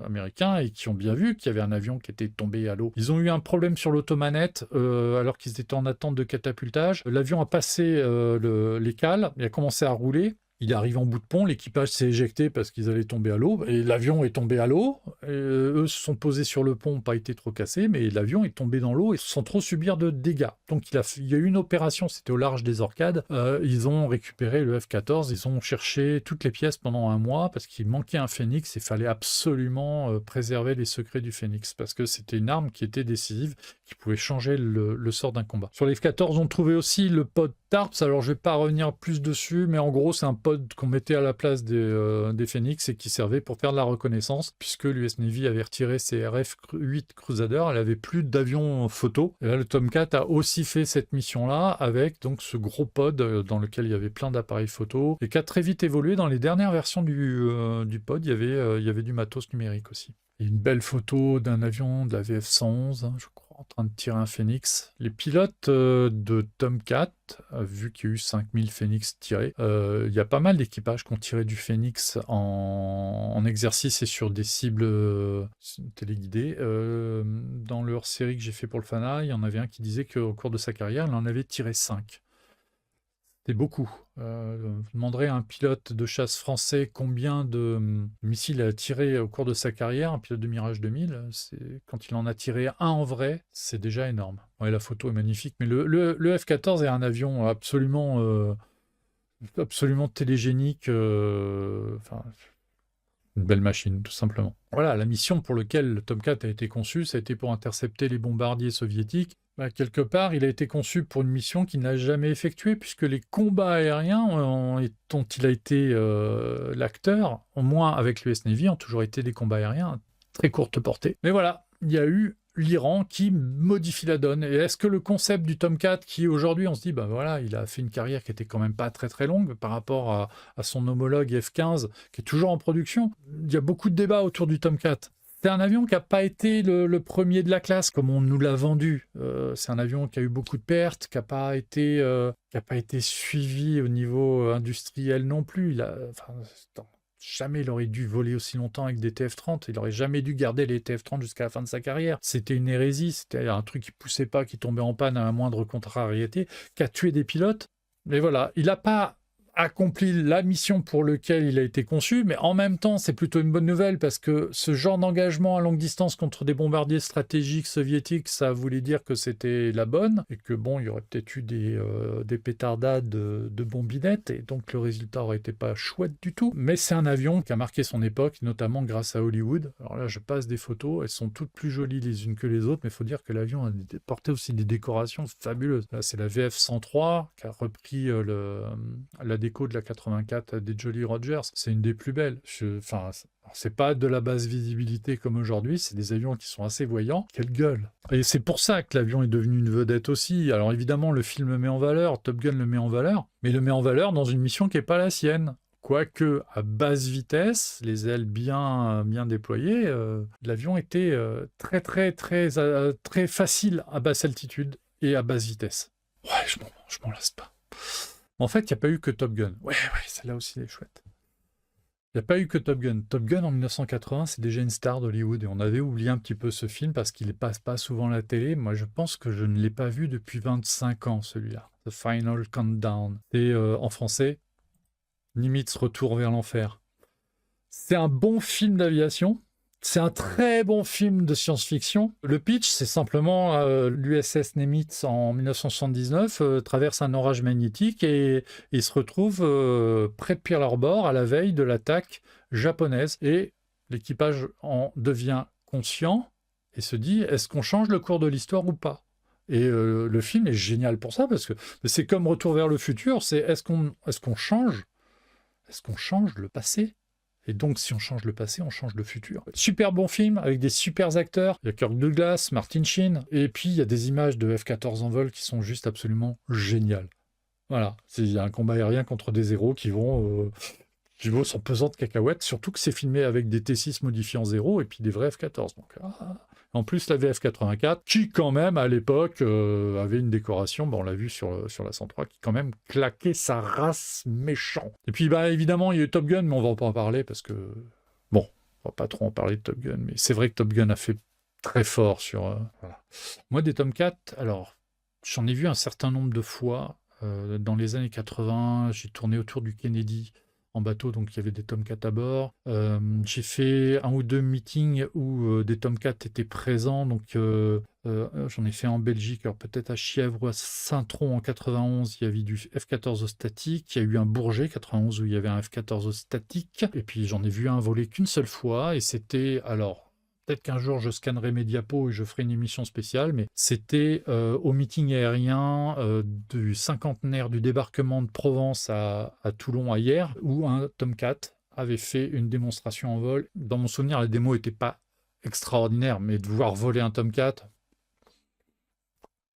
américains et qui ont bien vu qu'il y avait un avion qui était tombé à l'eau. Ils ont eu un problème sur l'automanette alors qu'ils étaient en attente de catapultage. L'avion a passé les cales, il a commencé à rouler. Il arrive en bout de pont, l'équipage s'est éjecté parce qu'ils allaient tomber à l'eau, et l'avion est tombé à l'eau. Eux se sont posés sur le pont, pas été trop cassés, mais l'avion est tombé dans l'eau et sans trop subir de dégâts. Donc il y a eu une opération, c'était au large des Orcades. Ils ont récupéré le F-14, ils ont cherché toutes les pièces pendant un mois parce qu'il manquait un Phoenix et il fallait absolument préserver les secrets du Phoenix parce que c'était une arme qui était décisive, qui pouvait changer le sort d'un combat. Sur les F-14, on trouvait aussi le pod TARPS, alors je vais pas revenir plus dessus, mais en gros c'est un pod qu'on mettait à la place des Phoenix et qui servait pour faire de la reconnaissance, puisque l'US Navy avait retiré ses RF-8 Crusader, elle avait plus d'avions photo. Et là, le Tomcat a aussi fait cette mission-là avec donc ce gros pod dans lequel il y avait plein d'appareils photo et qui a très vite évolué. Dans les dernières versions du pod, il y avait du matos numérique aussi. Et une belle photo d'un avion de la VF-111, hein, je crois, en train de tirer un Phoenix. Les pilotes de Tomcat, vu qu'il y a eu 5000 Phoenix tirés, il y a pas mal d'équipages qui ont tiré du Phoenix en exercice et sur des cibles téléguidées. Dans leur série que j'ai fait pour le FANA, il y en avait un qui disait qu'au cours de sa carrière, il en avait tiré 5. C'est beaucoup. Vous demanderez à un pilote de chasse français combien de missiles il a tiré au cours de sa carrière, un pilote de Mirage 2000, quand il en a tiré un en vrai, c'est déjà énorme. Ouais, la photo est magnifique, mais le F-14 est un avion absolument télégénique, enfin, une belle machine, tout simplement. Voilà, la mission pour laquelle le Tomcat a été conçu, ça a été pour intercepter les bombardiers soviétiques. Quelque part, il a été conçu pour une mission qu'il n'a jamais effectuée, puisque les combats aériens dont il a été l'acteur, au moins avec l'US Navy, ont toujours été des combats aériens à très courte portée. Mais voilà, il y a eu l'Iran qui modifie la donne. Et est-ce que le concept du Tomcat, qui aujourd'hui on se dit, bah voilà, il a fait une carrière qui était quand même pas très très longue par rapport à son homologue F-15, qui est toujours en production, il y a beaucoup de débats autour du Tomcat. C'est un avion qui n'a pas été le premier de la classe, comme on nous l'a vendu. C'est un avion qui a eu beaucoup de pertes, qui n'a pas été suivi au niveau industriel non plus. Jamais il aurait dû voler aussi longtemps avec des TF-30. Il n'aurait jamais dû garder les TF-30 jusqu'à la fin de sa carrière. C'était une hérésie. C'était un truc qui ne poussait pas, qui tombait en panne à la moindre contrariété, qui a tué des pilotes. Mais voilà, il n'a pas accompli la mission pour laquelle il a été conçu, mais en même temps, c'est plutôt une bonne nouvelle parce que ce genre d'engagement à longue distance contre des bombardiers stratégiques soviétiques, ça voulait dire que c'était la bonne et que bon, il y aurait peut-être eu des pétardades de bombinettes et donc le résultat aurait été pas chouette du tout. Mais c'est un avion qui a marqué son époque, notamment grâce à Hollywood. Alors là, je passe des photos, elles sont toutes plus jolies les unes que les autres, mais il faut dire que l'avion a porté aussi des décorations fabuleuses. Là, c'est la VF-103 qui a repris la déco de la 84 des Jolly Rogers, c'est une des plus belles. C'est pas de la basse visibilité comme aujourd'hui, c'est des avions qui sont assez voyants. Quelle gueule! Et c'est pour ça que l'avion est devenu une vedette aussi. Alors évidemment, le film le met en valeur, Top Gun le met en valeur, mais il le met en valeur dans une mission qui n'est pas la sienne. Quoique, à basse vitesse, les ailes bien déployées, l'avion était très facile à basse altitude et à basse vitesse. Ouais, je m'en lasse pas. En fait, il n'y a pas eu que Top Gun. Ouais, celle-là aussi, elle est chouette. Il n'y a pas eu que Top Gun. Top Gun, en 1980, c'est déjà une star d'Hollywood. Et on avait oublié un petit peu ce film parce qu'il ne passe pas souvent à la télé. Moi, je pense que je ne l'ai pas vu depuis 25 ans, celui-là. The Final Countdown. Et en français, Nimitz Retour vers l'enfer. C'est un bon film d'aviation. C'est un très bon film de science-fiction. Le pitch, c'est simplement l'USS Nimitz en 1979 traverse un orage magnétique et il se retrouve près de Pearl Harbor à la veille de l'attaque japonaise. Et l'équipage en devient conscient et se dit, est-ce qu'on change le cours de l'histoire ou pas? Et le film est génial pour ça parce que c'est comme Retour vers le futur, c'est est-ce qu'on change le passé? Et donc, si on change le passé, on change le futur. Super bon film, avec des super acteurs. Il y a Kirk Douglas, Martin Sheen. Et puis, il y a des images de F-14 en vol qui sont juste absolument géniales. Voilà. Il y a un combat aérien contre des héros qui vont sans pesant de cacahuètes. Surtout que c'est filmé avec des T6 modifiés en 0 et puis des vrais F-14. Donc, En plus, la VF 84, qui quand même, à l'époque, avait une décoration, on l'a vu sur la 103, qui quand même claquait sa race méchant. Et puis, évidemment, il y a eu Top Gun, mais on va pas en parler, parce que, bon, on va pas trop en parler de Top Gun, mais c'est vrai que Top Gun a fait très fort sur... voilà. Moi, des Tomcat, alors, j'en ai vu un certain nombre de fois. Dans les années 80, j'ai tourné autour du Kennedy en bateau, donc il y avait des Tomcat à bord. J'ai fait un ou deux meetings où des Tomcat étaient présents, donc j'en ai fait en Belgique, alors peut-être à Chièvre ou à Saint-Tron en 91, il y avait du F-14 statique. Il y a eu un Bourget 91 où il y avait un F-14 statique, et puis j'en ai vu un voler qu'une seule fois, et c'était alors... Peut-être qu'un jour, je scannerai mes diapos et je ferai une émission spéciale, mais c'était au meeting aérien du cinquantenaire du débarquement de Provence à Toulon hier, où un Tomcat avait fait une démonstration en vol. Dans mon souvenir, la démo n'était pas extraordinaire, mais de voir voler un Tomcat...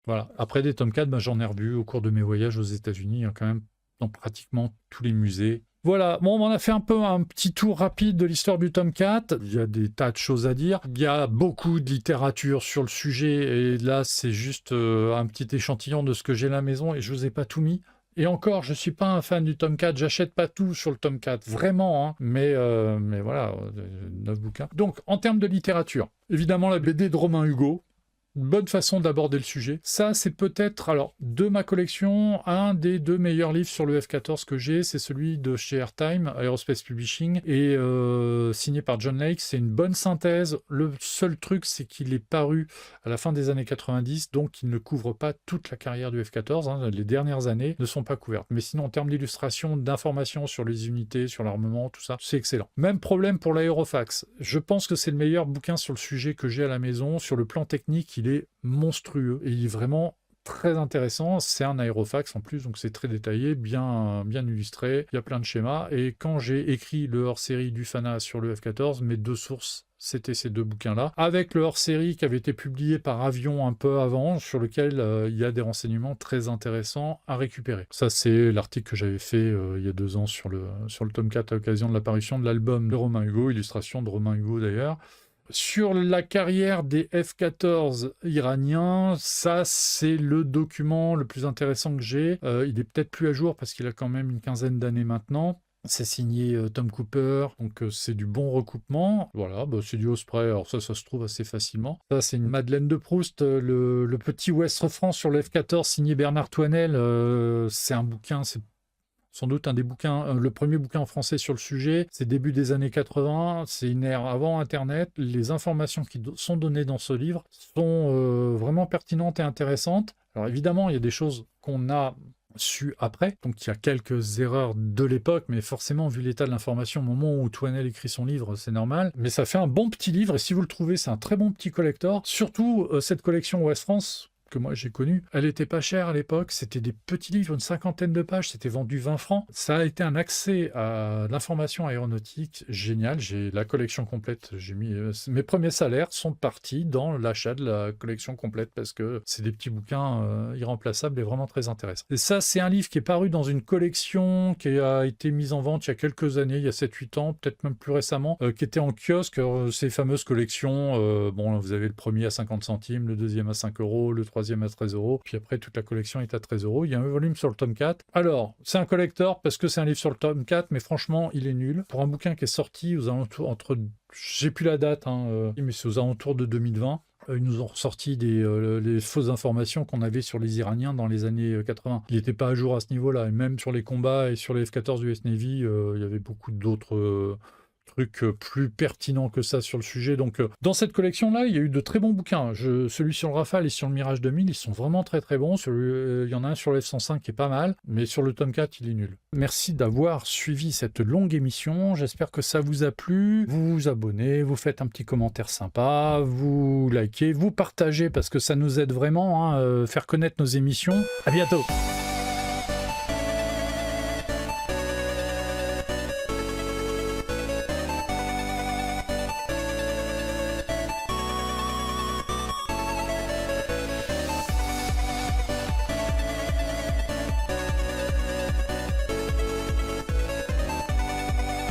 Voilà. Après des Tomcat, j'en ai revu au cours de mes voyages aux États-Unis, quand même dans pratiquement tous les musées. Voilà, bon, on a fait un petit tour rapide de l'histoire du Tomcat. Il y a des tas de choses à dire. Il y a beaucoup de littérature sur le sujet, et là, c'est juste un petit échantillon de ce que j'ai à la maison, et je vous ai pas tout mis. Et encore, je suis pas un fan du Tomcat, j'achète pas tout sur le Tomcat, vraiment, hein. Mais voilà, 9 bouquins. Donc, en termes de littérature, évidemment, la BD de Romain Hugo. Une bonne façon d'aborder le sujet. Ça, c'est peut-être, alors, de ma collection, un des 2 meilleurs livres sur le F-14 que j'ai, c'est celui de chez Airtime, Aerospace Publishing, et signé par John Lake. C'est une bonne synthèse. Le seul truc, c'est qu'il est paru à la fin des années 90, donc il ne couvre pas toute la carrière du F-14. Hein. Les dernières années ne sont pas couvertes. Mais sinon, en termes d'illustration, d'informations sur les unités, sur l'armement, tout ça, c'est excellent. Même problème pour l'Aérofax. Je pense que c'est le meilleur bouquin sur le sujet que j'ai à la maison. Sur le plan technique, il est monstrueux et il est vraiment très intéressant. C'est un aérofax en plus, donc c'est très détaillé, bien illustré, il y a plein de schémas. Et quand j'ai écrit le hors-série du FANA sur le F-14, mes 2 sources, c'était ces 2 bouquins-là, avec le hors-série qui avait été publié par Avion un peu avant, sur lequel il y a des renseignements très intéressants à récupérer. Ça, c'est l'article que j'avais fait il y a 2 ans sur le Tomcat à l'occasion de l'apparition de l'album de Romain Hugo, illustration de Romain Hugo d'ailleurs. Sur la carrière des F-14 iraniens, ça c'est le document le plus intéressant que j'ai. Il est peut-être plus à jour parce qu'il a quand même une quinzaine d'années maintenant. C'est signé Tom Cooper, donc c'est du bon recoupement. Voilà, c'est du Osprey, alors ça se trouve assez facilement. Ça, c'est une Madeleine de Proust, le petit Ouest France sur le F-14 signé Bernard Toinel. C'est un bouquin, c'est sans doute un des bouquins, le premier bouquin en français sur le sujet. C'est début des années 80, c'est une ère avant Internet. Les informations qui sont données dans ce livre sont vraiment pertinentes et intéressantes. Alors évidemment, il y a des choses qu'on a su après, donc il y a quelques erreurs de l'époque, mais forcément, vu l'état de l'information au moment où Toinel écrit son livre, c'est normal. Mais ça fait un bon petit livre, et si vous le trouvez, c'est un très bon petit collector. Surtout, cette collection Ouest France, que moi j'ai connue, elle était pas chère à l'époque, c'était des petits livres, une 50aine de pages, c'était vendu 20 francs. Ça a été un accès à l'information aéronautique génial, j'ai la collection complète, j'ai mis mes premiers salaires sont partis dans l'achat de la collection complète parce que c'est des petits bouquins irremplaçables et vraiment très intéressants. Et ça, c'est un livre qui est paru dans une collection qui a été mise en vente il y a quelques années, il y a 7-8 ans, peut-être même plus récemment, qui était en kiosque, ces fameuses collections, bon, vous avez le premier à 50 centimes, le deuxième à 5 euros, le troisième à 13 euros, puis après toute la collection est à 13 euros. Il y a un volume sur le Tomcat. Alors, c'est un collector parce que c'est un livre sur le Tomcat, mais franchement, il est nul. Pour un bouquin qui est sorti aux alentours, j'ai plus la date, mais c'est aux alentours de 2020. Ils nous ont ressorti les fausses informations qu'on avait sur les Iraniens dans les années 80. Il n'était pas à jour à ce niveau-là. Et même sur les combats et sur les F-14 US Navy, il y avait beaucoup d'autres trucs plus pertinents que ça sur le sujet. Donc, dans cette collection-là, il y a eu de très bons bouquins. Celui sur le Rafale et sur le Mirage 2000, ils sont vraiment très très bons. Il y en a un sur le F-105 qui est pas mal, mais sur le Tomcat, il est nul. Merci d'avoir suivi cette longue émission. J'espère que ça vous a plu. Vous vous abonnez, vous faites un petit commentaire sympa, vous likez, vous partagez parce que ça nous aide vraiment à faire connaître nos émissions. À bientôt!